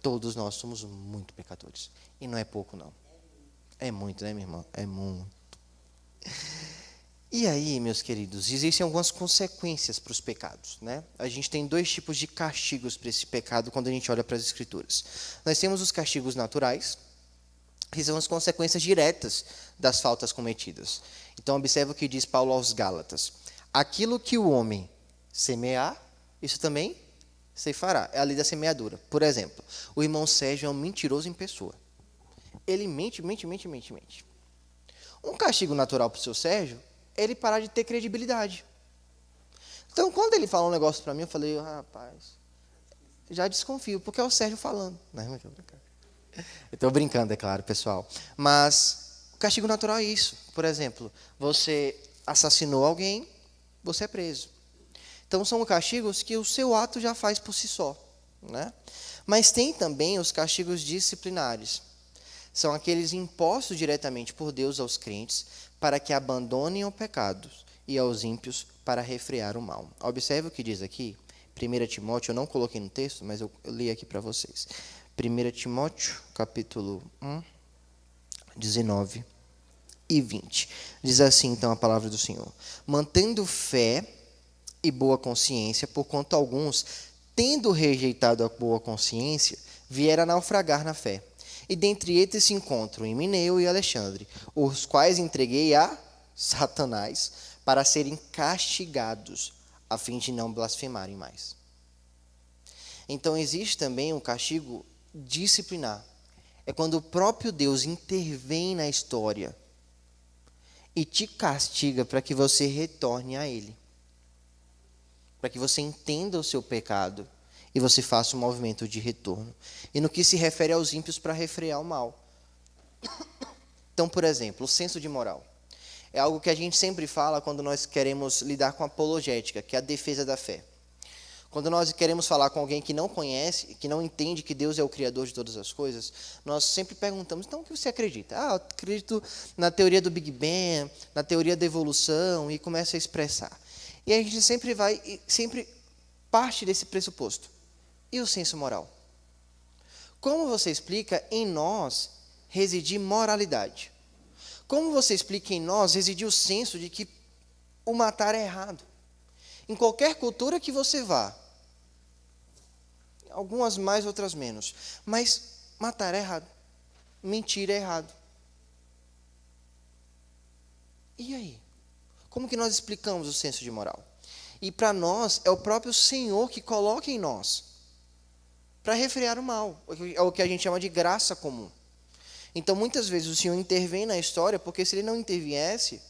todos nós somos muito pecadores. E não é pouco, não. É muito, né, minha irmã? É muito. E aí, meus queridos, existem algumas consequências para os pecados, né? A gente tem dois tipos de castigos para esse pecado quando a gente olha para as Escrituras. Nós temos os castigos naturais, que são as consequências diretas das faltas cometidas. Então, observa o que diz Paulo aos Gálatas. Aquilo que o homem semear, isso também ceifará. É a lei da semeadura. Por exemplo, o irmão Sérgio é um mentiroso em pessoa. Ele mente. Um castigo natural para o seu Sérgio é ele parar de ter credibilidade. Então, quando ele fala um negócio para mim, eu falei, rapaz, já desconfio, porque é o Sérgio falando. Não, eu estou brincando, é claro, pessoal. Mas o castigo natural é isso. Por exemplo, você assassinou alguém, você é preso. Então, são castigos que o seu ato já faz por si só, né? Mas tem também os castigos disciplinares. São aqueles impostos diretamente por Deus aos crentes para que abandonem o pecado e aos ímpios para refrear o mal. Observe o que diz aqui, 1 Timóteo, eu não coloquei no texto, mas eu li aqui para vocês. 1 Timóteo, capítulo 1, 19 e 20. Diz assim, então, a palavra do Senhor. Mantendo fé e boa consciência, porquanto alguns, tendo rejeitado a boa consciência, vieram a naufragar na fé. E dentre eles se encontram Himeneu e Alexandre, os quais entreguei a Satanás para serem castigados, a fim de não blasfemarem mais. Então, existe também um castigo disciplinar. É quando o próprio Deus intervém na história e te castiga para que você retorne a Ele. Para que você entenda o seu pecado e você faça um movimento de retorno. E no que se refere aos ímpios, para refrear o mal. Então, por exemplo, o senso de moral. É algo que a gente sempre fala quando nós queremos lidar com a apologética, que é a defesa da fé. Quando nós queremos falar com alguém que não conhece, que não entende que Deus é o Criador de todas as coisas, nós sempre perguntamos, então o que você acredita? Eu acredito na teoria do Big Bang, na teoria da evolução, e começa a expressar. E a gente sempre parte desse pressuposto. E o senso moral? Como você explica em nós residir moralidade? Como você explica em nós residir o senso de que o matar é errado? Em qualquer cultura que você vá, algumas mais, outras menos, mas matar é errado, mentir é errado. E aí? Como que nós explicamos o senso de moral? E para nós, é o próprio Senhor que coloca em nós para refrear o mal, é o que a gente chama de graça comum. Então, muitas vezes, o Senhor intervém na história, porque se Ele não interviesse,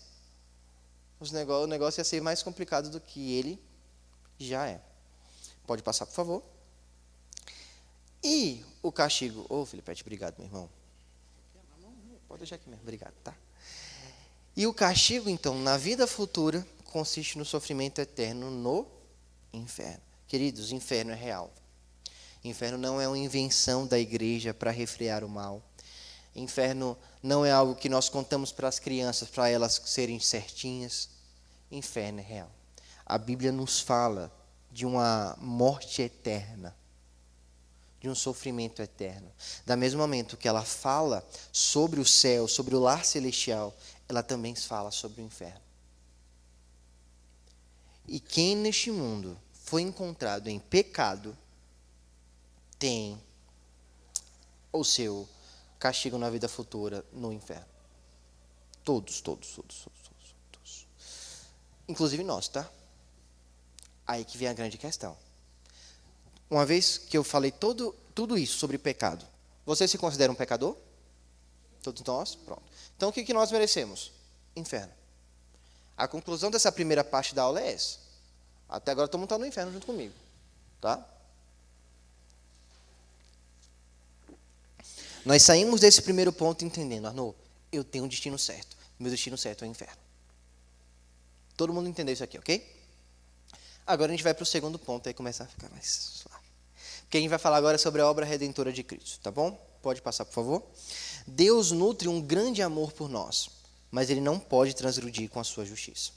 o negócio ia ser mais complicado do que Ele já é. Pode passar, por favor. E o castigo... Filipete, obrigado, meu irmão. Pode deixar aqui mesmo, obrigado, tá? E o castigo, então, na vida futura, consiste no sofrimento eterno no inferno. Queridos, o inferno é real. Inferno não é uma invenção da igreja para refrear o mal. Inferno não é algo que nós contamos para as crianças, para elas serem certinhas. Inferno é real. A Bíblia nos fala de uma morte eterna, de um sofrimento eterno. Da mesmo momento que ela fala sobre o céu, sobre o lar celestial, ela também fala sobre o inferno. E quem neste mundo foi encontrado em pecado tem o seu castigo na vida futura no inferno. Todos. Inclusive nós, tá? Aí que vem a grande questão. Uma vez que eu falei tudo isso sobre pecado, você se considera um pecador? Todos nós? Pronto. Então o que nós merecemos? Inferno. A conclusão dessa primeira parte da aula é essa. Até agora todo mundo está no inferno junto comigo. Tá? Nós saímos desse primeiro ponto entendendo, Arnaud, eu tenho um destino certo. Meu destino certo é o inferno. Todo mundo entendeu isso aqui, ok? Agora a gente vai para o segundo ponto, aí começa a ficar mais suave. Porque a gente vai falar agora sobre a obra redentora de Cristo, tá bom? Pode passar, por favor. Deus nutre um grande amor por nós, mas Ele não pode transgredir com a sua justiça.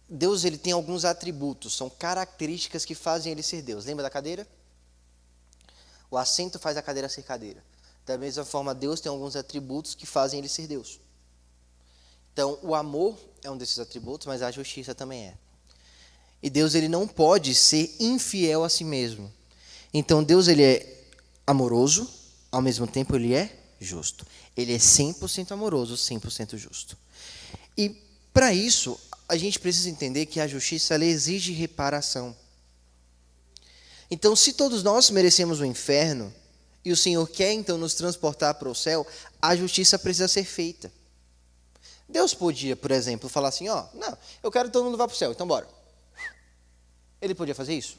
Deus, Ele tem alguns atributos, são características que fazem Ele ser Deus. Lembra da cadeira? O assento faz a cadeira ser cadeira. Da mesma forma, Deus tem alguns atributos que fazem Ele ser Deus. Então, o amor é um desses atributos, mas a justiça também é. E Deus, Ele não pode ser infiel a si mesmo. Então, Deus, Ele é amoroso, ao mesmo tempo Ele é justo. Ele é 100% amoroso, 100% justo. E, para isso, a gente precisa entender que a justiça ela exige reparação. Então, se todos nós merecemos o inferno, e o Senhor quer, então, nos transportar para o céu, a justiça precisa ser feita. Deus podia, por exemplo, falar assim, não, eu quero que todo mundo vá para o céu, então bora. Ele podia fazer isso?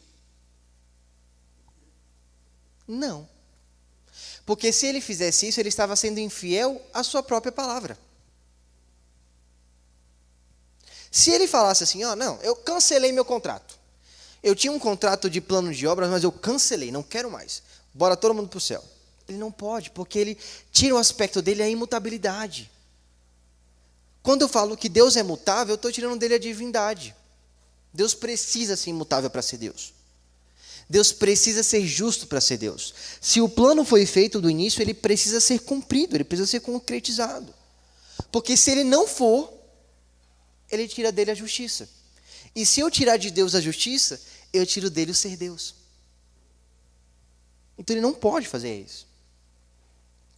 Não. Porque se ele fizesse isso, ele estava sendo infiel à sua própria palavra. Se ele falasse assim, não, eu cancelei meu contrato. Eu tinha um contrato de plano de obras, mas eu cancelei, não quero mais. Bora todo mundo para o céu. Ele não pode, porque ele tira o aspecto dele, a imutabilidade. Quando eu falo que Deus é mutável, eu estou tirando dele a divindade. Deus precisa ser imutável para ser Deus. Deus precisa ser justo para ser Deus. Se o plano foi feito do início, ele precisa ser cumprido, ele precisa ser concretizado. Porque se ele não for, ele tira dele a justiça. E se eu tirar de Deus a justiça, eu tiro dele o ser Deus. Então ele não pode fazer isso.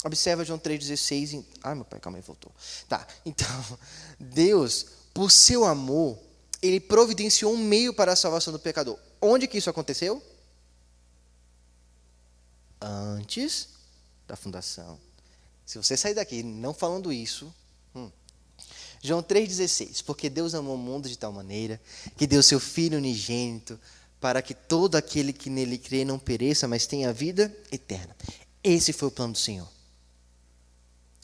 Observa João 3,16. Ai, meu pai, calma aí, voltou. Tá, então, Deus, por seu amor, Ele providenciou um meio para a salvação do pecador. Onde que isso aconteceu? Antes da fundação. Se você sair daqui não falando isso... João 3,16. Porque Deus amou o mundo de tal maneira que deu seu Filho unigênito para que todo aquele que nele crê não pereça, mas tenha vida eterna. Esse foi o plano do Senhor.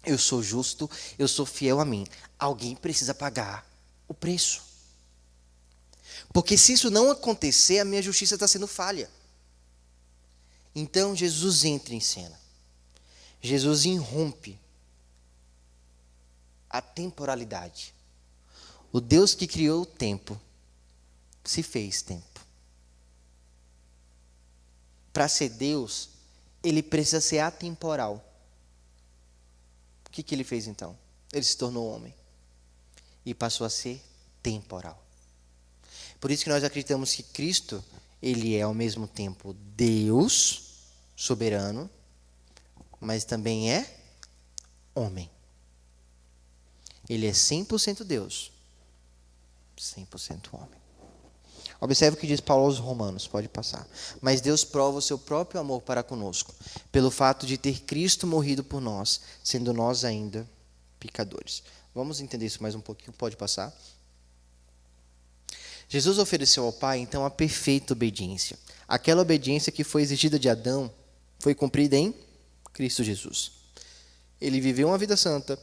Eu sou justo, eu sou fiel a mim. Alguém precisa pagar o preço. Porque se isso não acontecer, a minha justiça está sendo falha. Então Jesus entra em cena. Jesus irrompe a temporalidade. O Deus que criou o tempo se fez tempo. Para ser Deus, Ele precisa ser atemporal. O que Ele fez então? Ele se tornou homem e passou a ser temporal. Por isso que nós acreditamos que Cristo, Ele é ao mesmo tempo Deus soberano, mas também é homem. Ele é 100% Deus, 100% homem. Observe o que diz Paulo aos Romanos, pode passar. Mas Deus prova o seu próprio amor para conosco, pelo fato de ter Cristo morrido por nós, sendo nós ainda pecadores. Vamos entender isso mais um pouquinho, pode passar. Jesus ofereceu ao Pai, então, a perfeita obediência. Aquela obediência que foi exigida de Adão, foi cumprida em Cristo Jesus. Ele viveu uma vida santa,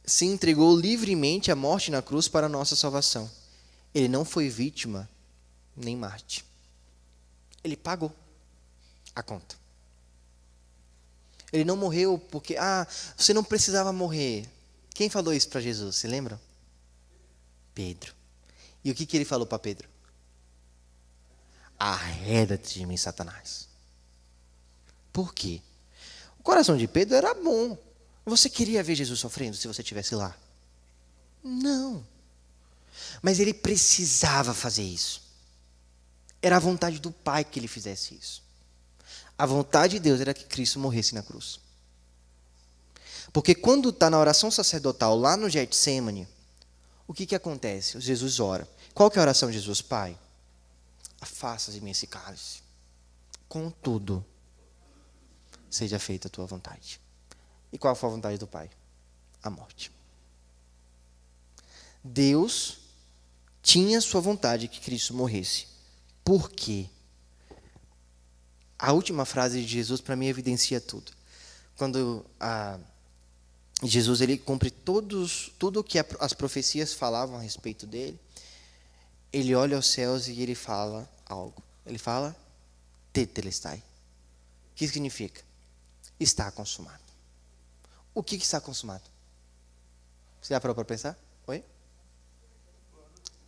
se entregou livremente à morte na cruz para a nossa salvação. Ele não foi vítima nem mártir. Ele pagou a conta. Ele não morreu porque, você não precisava morrer. Quem falou isso para Jesus, se lembra? Pedro. E o que ele falou para Pedro? Arreda-te de mim, Satanás. Por quê? O coração de Pedro era bom. Você queria ver Jesus sofrendo se você estivesse lá? Não. Mas ele precisava fazer isso. Era a vontade do Pai que ele fizesse isso. A vontade de Deus era que Cristo morresse na cruz. Porque quando está na oração sacerdotal, lá no Getsêmani, o que acontece? Jesus ora. Qual que é a oração de Jesus? Pai, afasta de mim esse cálice. Contudo, seja feita a tua vontade. E qual foi a vontade do Pai? A morte. Deus tinha sua vontade que Cristo morresse. Por quê? A última frase de Jesus, para mim, evidencia tudo. Quando Jesus ele cumpre tudo o que as profecias falavam a respeito dele, ele olha aos céus e ele fala algo. Ele fala, tetelestai. O que significa? Está consumado. O que está consumado? Você já parou para pensar? Oi?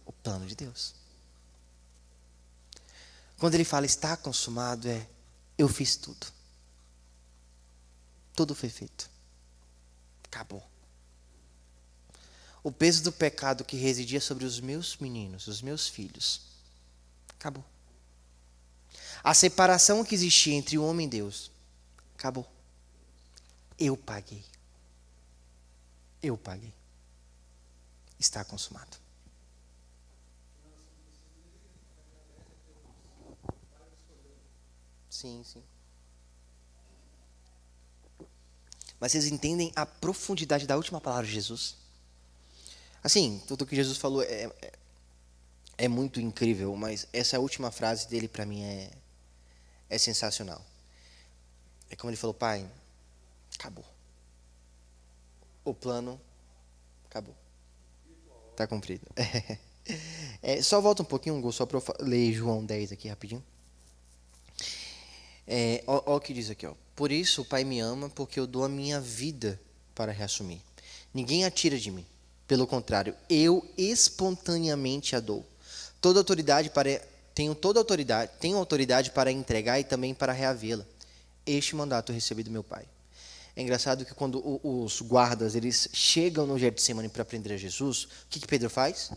O plano de Deus. Quando ele fala está consumado, eu fiz tudo. Tudo foi feito. Acabou. O peso do pecado que residia sobre os meus meninos, os meus filhos, acabou. A separação que existia entre o homem e Deus, acabou. Eu paguei. Eu paguei. Está consumado. Sim, sim. Mas vocês entendem a profundidade da última palavra de Jesus? Assim, tudo o que Jesus falou é muito incrível, mas essa última frase dele para mim é sensacional. É como ele falou, Pai, acabou. O plano acabou. Está cumprido. Só volta um pouquinho, Hugo, só para eu ler João 10 aqui rapidinho. Olha o que diz aqui, ó. Por isso o Pai me ama, porque eu dou a minha vida para reassumir. Ninguém a tira de mim. Pelo contrário, eu espontaneamente a dou. Tenho autoridade para entregar e também para reavê-la. Este mandato eu recebi do meu Pai. É engraçado que quando os guardas eles chegam no Getsêmani para prender a Jesus, o que Pedro faz?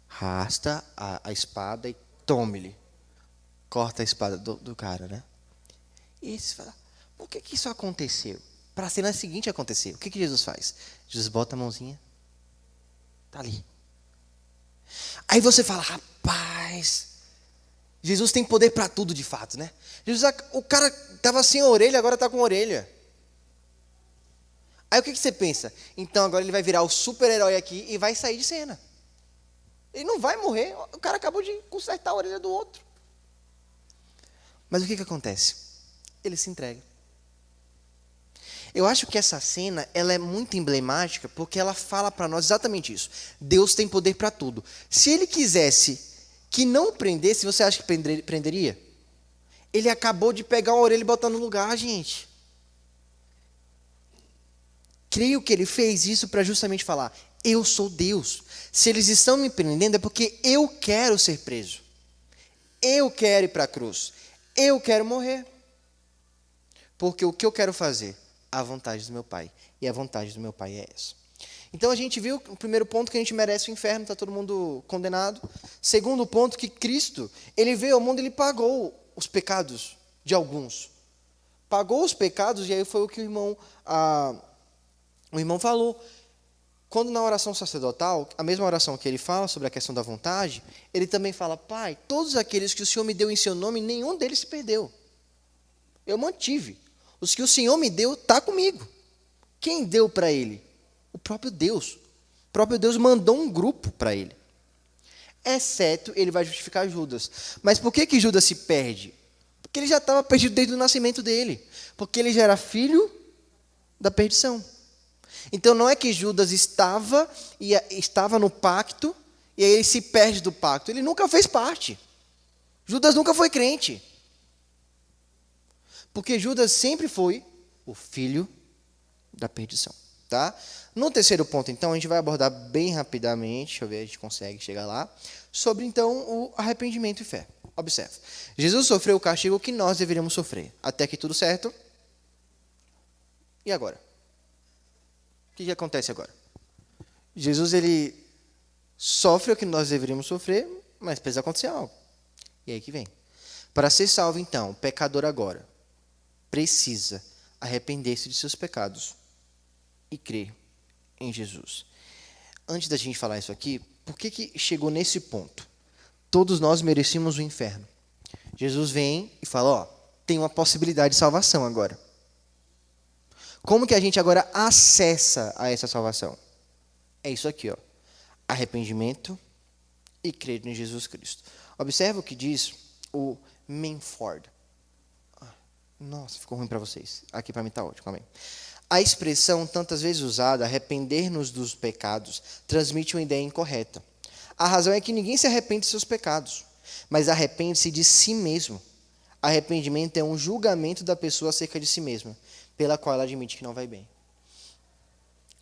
Rasta a espada e tome-lhe. Corta a espada do cara, né? E eles falam, por que isso aconteceu? Para a cena seguinte acontecer, o que Jesus faz? Jesus bota a mãozinha, tá ali. Aí você fala, rapaz, Jesus tem poder para tudo de fato, né? O cara estava sem orelha, agora está com orelha. Aí o que você pensa? Então agora ele vai virar o super-herói aqui e vai sair de cena. Ele não vai morrer, o cara acabou de consertar a orelha do outro. Mas o que acontece? Ele se entrega. Eu acho que essa cena ela é muito emblemática porque ela fala para nós exatamente isso. Deus tem poder para tudo. Se ele quisesse que não prendesse, você acha que prenderia? Ele acabou de pegar a orelha e botar no lugar, gente. Creio que ele fez isso para justamente falar, eu sou Deus. Se eles estão me prendendo é porque eu quero ser preso. Eu quero ir para a cruz. Eu quero morrer. Porque o que eu quero fazer? A vontade do meu Pai. E a vontade do meu Pai é essa. Então a gente viu o primeiro ponto que a gente merece o inferno, está todo mundo condenado. Segundo ponto, que Cristo, ele veio ao mundo, ele pagou os pecados de alguns. Pagou os pecados, e aí foi o que o irmão falou. Quando na oração sacerdotal, a mesma oração que ele fala sobre a questão da vontade, ele também fala, Pai, todos aqueles que o Senhor me deu em seu nome, nenhum deles se perdeu. Eu mantive. Os que o Senhor me deu, está comigo. Quem deu para ele? O próprio Deus. O próprio Deus mandou um grupo para ele. Exceto, ele vai justificar Judas. Mas por que Judas se perde? Porque ele já estava perdido desde o nascimento dele. Porque ele já era filho da perdição. Então não é que Judas estava no pacto, e aí ele se perde do pacto. Ele nunca fez parte. Judas nunca foi crente. Porque Judas sempre foi o filho da perdição. Tá? No terceiro ponto, então, a gente vai abordar bem rapidamente, deixa eu ver se a gente consegue chegar lá, sobre, então, o arrependimento e fé. Observe. Jesus sofreu o castigo que nós deveríamos sofrer. Até aqui tudo certo. E agora? O que acontece agora? Jesus, ele sofre o que nós deveríamos sofrer, mas precisa acontecer algo. E aí que vem. Para ser salvo, então, o pecador agora precisa arrepender-se de seus pecados e crer em Jesus. Antes da gente falar isso aqui, por que chegou nesse ponto? Todos nós merecíamos o inferno. Jesus vem e fala, ó, tem uma possibilidade de salvação agora. Como que a gente agora acessa a essa salvação? É isso aqui, ó. Arrependimento e crer em Jesus Cristo. Observa o que diz o Manford. Nossa, ficou ruim para vocês. Aqui para mim está ótimo. Calma aí. A expressão tantas vezes usada, arrepender-nos dos pecados, transmite uma ideia incorreta. A razão é que ninguém se arrepende de seus pecados, mas arrepende-se de si mesmo. Arrependimento é um julgamento da pessoa acerca de si mesma, pela qual ela admite que não vai bem.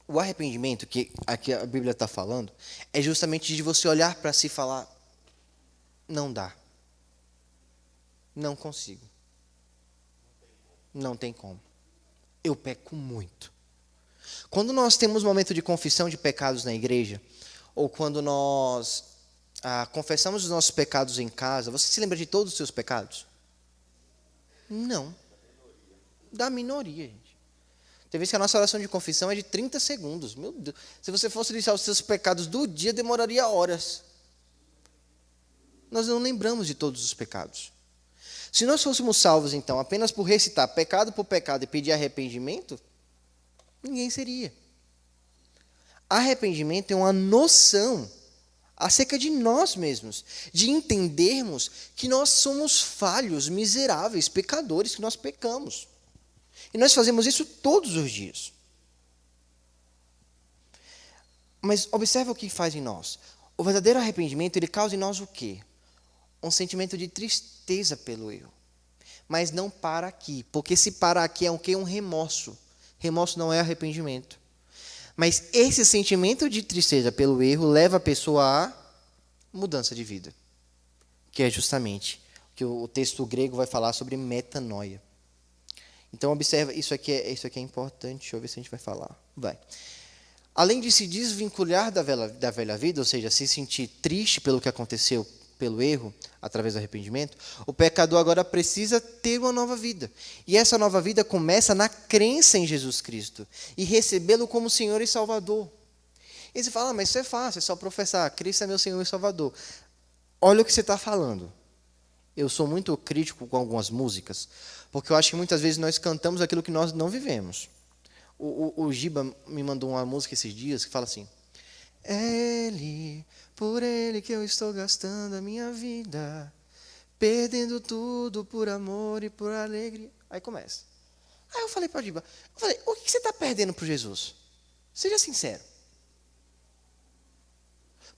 O arrependimento, que aqui a Bíblia está falando, é justamente de você olhar para si e falar, não dá. Não consigo. Não tem como. Eu peco muito. Quando nós temos um momento de confissão de pecados na igreja, ou quando nós confessamos os nossos pecados em casa, você se lembra de todos os seus pecados? Não. Da minoria, gente. Tem vezes que a nossa oração de confissão é de 30 segundos. Meu Deus. Se você fosse listar os seus pecados do dia, demoraria horas. Nós não lembramos de todos os pecados. Se nós fôssemos salvos, então, apenas por recitar pecado por pecado e pedir arrependimento, ninguém seria. Arrependimento é uma noção acerca de nós mesmos, de entendermos que nós somos falhos, miseráveis, pecadores, que nós pecamos. E nós fazemos isso todos os dias. Mas observa o que faz em nós. O verdadeiro arrependimento, ele causa em nós o quê? Um sentimento de tristeza pelo erro. Mas não para aqui, porque se para aqui é o quê? Um remorso. Remorso não é arrependimento. Mas esse sentimento de tristeza pelo erro leva a pessoa a mudança de vida. Que é justamente o que o texto grego vai falar sobre metanoia. Então, observa, isso aqui é importante. Deixa eu ver se a gente vai falar. Vai. Além de se desvincular da velha vida, ou seja, se sentir triste pelo que aconteceu, pelo erro, através do arrependimento, o pecador agora precisa ter uma nova vida. E essa nova vida começa na crença em Jesus Cristo e recebê-lo como Senhor e Salvador. E você fala, mas isso é fácil, é só professar, Cristo é meu Senhor e Salvador. Olha o que você está falando. Eu sou muito crítico com algumas músicas, porque eu acho que muitas vezes nós cantamos aquilo que nós não vivemos. O Giba me mandou uma música esses dias que fala assim, por ele que eu estou gastando a minha vida, perdendo tudo por amor e por alegria. Aí começa. Aí eu falei para o Giba, o que você está perdendo para Jesus? Seja sincero.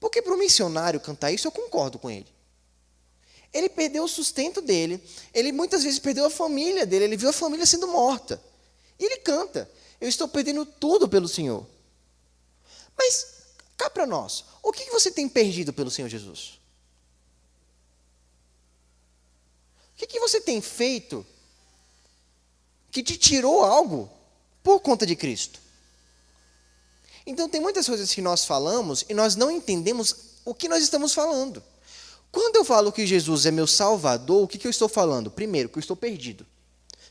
Porque para o missionário cantar isso, eu concordo com ele. Ele perdeu o sustento dele, ele muitas vezes perdeu a família dele, ele viu a família sendo morta. E ele canta, eu estou perdendo tudo pelo Senhor. Mas, cá para nós, o que você tem perdido pelo Senhor Jesus? O que você tem feito que te tirou algo por conta de Cristo? Então, tem muitas coisas que nós falamos e nós não entendemos o que nós estamos falando. Quando eu falo que Jesus é meu Salvador, o que eu estou falando? Primeiro, que eu estou perdido.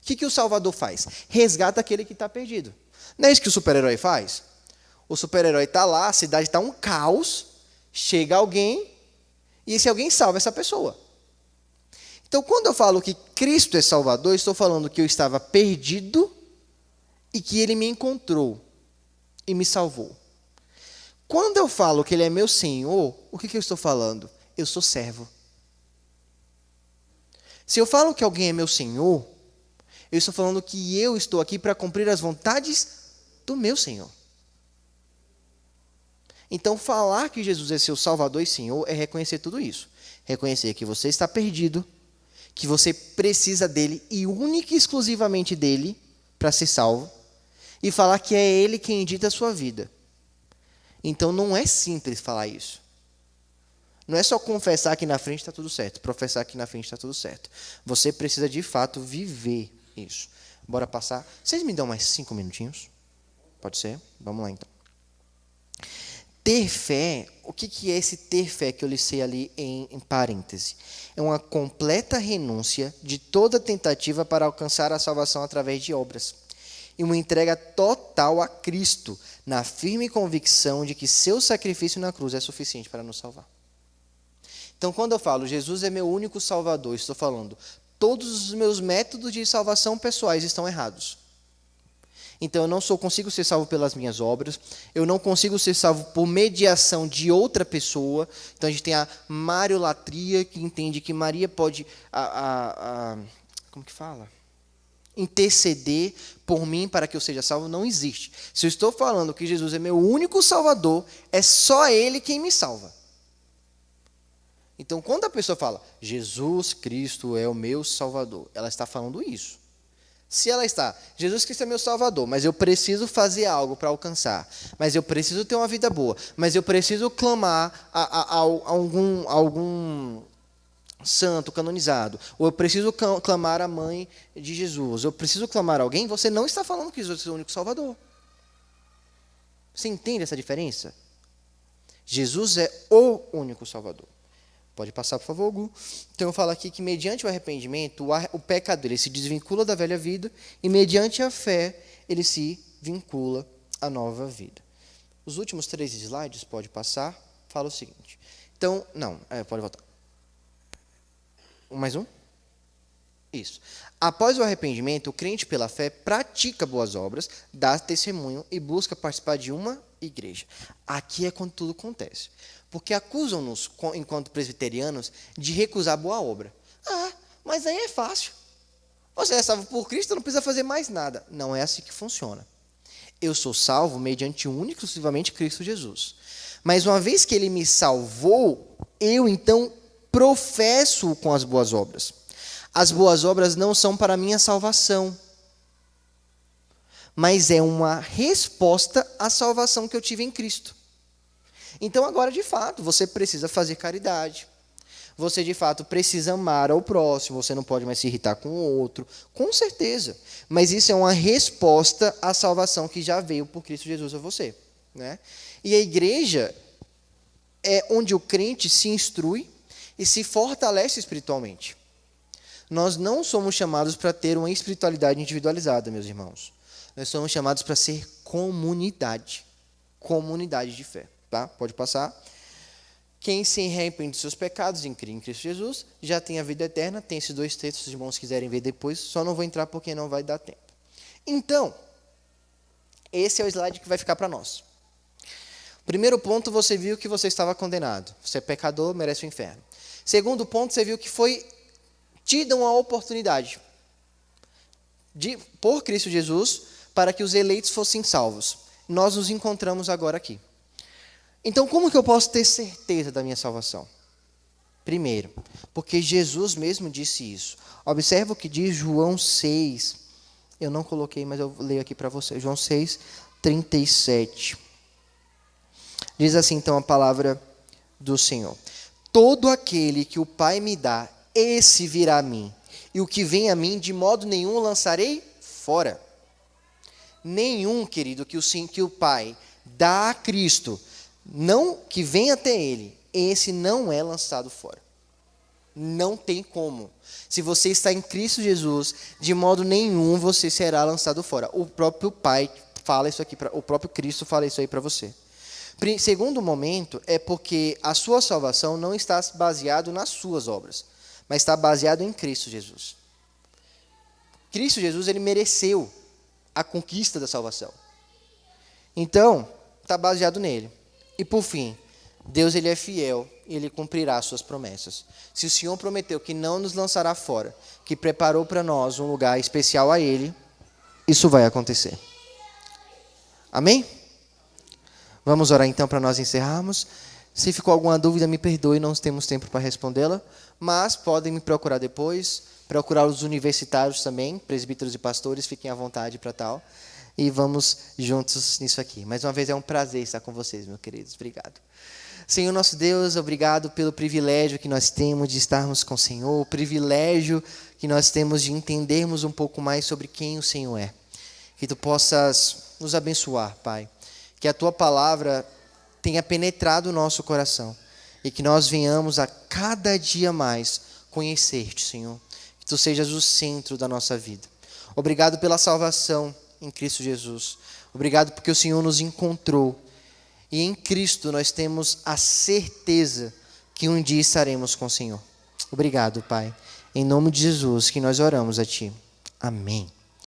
O que o Salvador faz? Resgata aquele que está perdido. Não é isso que o super-herói faz? O super-herói está lá, a cidade está um caos, chega alguém, e esse alguém salva essa pessoa. Então, quando eu falo que Cristo é Salvador, eu estou falando que eu estava perdido e que Ele me encontrou e me salvou. Quando eu falo que Ele é meu Senhor, o que eu estou falando? Eu sou servo. Se eu falo que alguém é meu Senhor, eu estou falando que eu estou aqui para cumprir as vontades do meu Senhor. Então, falar que Jesus é seu Salvador e Senhor é reconhecer tudo isso. Reconhecer que você está perdido, que você precisa dele e única e exclusivamente dele para ser salvo, e falar que é ele quem edita a sua vida. Então, não é simples falar isso. Não é só confessar que na frente está tudo certo, professar que na frente está tudo certo. Você precisa, de fato, viver isso. Bora passar. Vocês me dão mais 5 minutinhos? Pode ser? Vamos lá, então. ter fé, o que é esse ter fé que eu listei ali em parêntese? É uma completa renúncia de toda tentativa para alcançar a salvação através de obras. E uma entrega total a Cristo, na firme convicção de que seu sacrifício na cruz é suficiente para nos salvar. Então, quando eu falo, Jesus é meu único Salvador, estou falando, todos os meus métodos de salvação pessoais estão errados. Então, eu não consigo ser salvo pelas minhas obras, eu não consigo ser salvo por mediação de outra pessoa. Então, a gente tem a mariolatria, que entende que Maria pode, como que fala? Interceder por mim para que eu seja salvo. Não existe. Se eu estou falando que Jesus é meu único Salvador, é só Ele quem me salva. Então, quando a pessoa fala, Jesus Cristo é o meu Salvador, ela está falando isso. Se ela está, Jesus Cristo é meu Salvador, mas eu preciso fazer algo para alcançar, mas eu preciso ter uma vida boa, mas eu preciso clamar a algum santo canonizado, ou eu preciso clamar a mãe de Jesus, eu preciso clamar a alguém, você não está falando que Jesus é o único Salvador. Você entende essa diferença? Jesus é o único Salvador. Pode passar, por favor, Gu. Então eu falo aqui que mediante o arrependimento, o pecador ele se desvincula da velha vida e mediante a fé ele se vincula à nova vida. Os últimos 3 slides, pode passar, fala o seguinte. Então, pode voltar. Mais um? Isso. Após o arrependimento, o crente pela fé pratica boas obras, dá testemunho e busca participar de uma igreja. Aqui é quando tudo acontece. Porque acusam-nos, enquanto presbiterianos, de recusar boa obra. Mas aí é fácil. Você é salvo por Cristo, não precisa fazer mais nada. Não é assim que funciona. Eu sou salvo mediante único e exclusivamente Cristo Jesus. Mas uma vez que Ele me salvou, eu então professo com as boas obras. As boas obras não são para a minha salvação, mas é uma resposta à salvação que eu tive em Cristo. Então agora, de fato, você precisa fazer caridade. Você, de fato, precisa amar ao próximo. Você não pode mais se irritar com o outro. Com certeza. Mas isso é uma resposta à salvação que já veio por Cristo Jesus a você. Né? E a igreja é onde o crente se instrui e se fortalece espiritualmente. Nós não somos chamados para ter uma espiritualidade individualizada, meus irmãos. Nós somos chamados para ser comunidade. Comunidade de fé. Tá? Pode passar. Quem se arrepende dos seus pecados e crê em Cristo Jesus, já tem a vida eterna. Tem esses 2 textos, se os irmãos quiserem ver depois, só não vou entrar porque não vai dar tempo. Então, esse é o slide que vai ficar para nós. Primeiro ponto, você viu que você estava condenado. Você é pecador, merece o inferno. Segundo ponto, você viu que foi tida uma oportunidade por Cristo Jesus para que os eleitos fossem salvos. Nós nos encontramos agora aqui. Então, como que eu posso ter certeza da minha salvação? Primeiro, porque Jesus mesmo disse isso. Observa o que diz João 6. Eu não coloquei, mas eu leio aqui para você. João 6, 37. Diz assim, então, a palavra do Senhor. Todo aquele que o Pai me dá, esse virá a mim. E o que vem a mim, de modo nenhum o lançarei fora. Nenhum, querido, que o Pai dá a Cristo, não que vem até Ele, esse não é lançado fora. Não tem como. Se você está em Cristo Jesus, de modo nenhum você será lançado fora. O próprio Pai fala isso aqui, o próprio Cristo fala isso aí para você. Segundo momento, é porque a sua salvação não está baseado nas suas obras, mas está baseado em Cristo Jesus. Cristo Jesus, Ele mereceu a conquista da salvação. Então, está baseado nele. E por fim, Deus Ele é fiel e Ele cumprirá as suas promessas. Se o Senhor prometeu que não nos lançará fora, que preparou para nós um lugar especial a Ele, isso vai acontecer. Amém? Vamos orar então para nós encerrarmos. Se ficou alguma dúvida, me perdoe, não temos tempo para respondê-la, mas podem me procurar depois, procurar os universitários também, presbíteros e pastores, fiquem à vontade para tal. E vamos juntos nisso aqui. Mais uma vez é um prazer estar com vocês, meus queridos. Obrigado. Senhor nosso Deus, obrigado pelo privilégio que nós temos de estarmos com o Senhor, o privilégio que nós temos de entendermos um pouco mais sobre quem o Senhor é. Que Tu possas nos abençoar, Pai. Que a Tua palavra tenha penetrado o nosso coração e que nós venhamos a cada dia mais conhecer-te, Senhor. Que tu sejas o centro da nossa vida. Obrigado pela salvação em Cristo Jesus. Obrigado porque o Senhor nos encontrou. E em Cristo nós temos a certeza que um dia estaremos com o Senhor. Obrigado, Pai. Em nome de Jesus que nós oramos a Ti. Amém.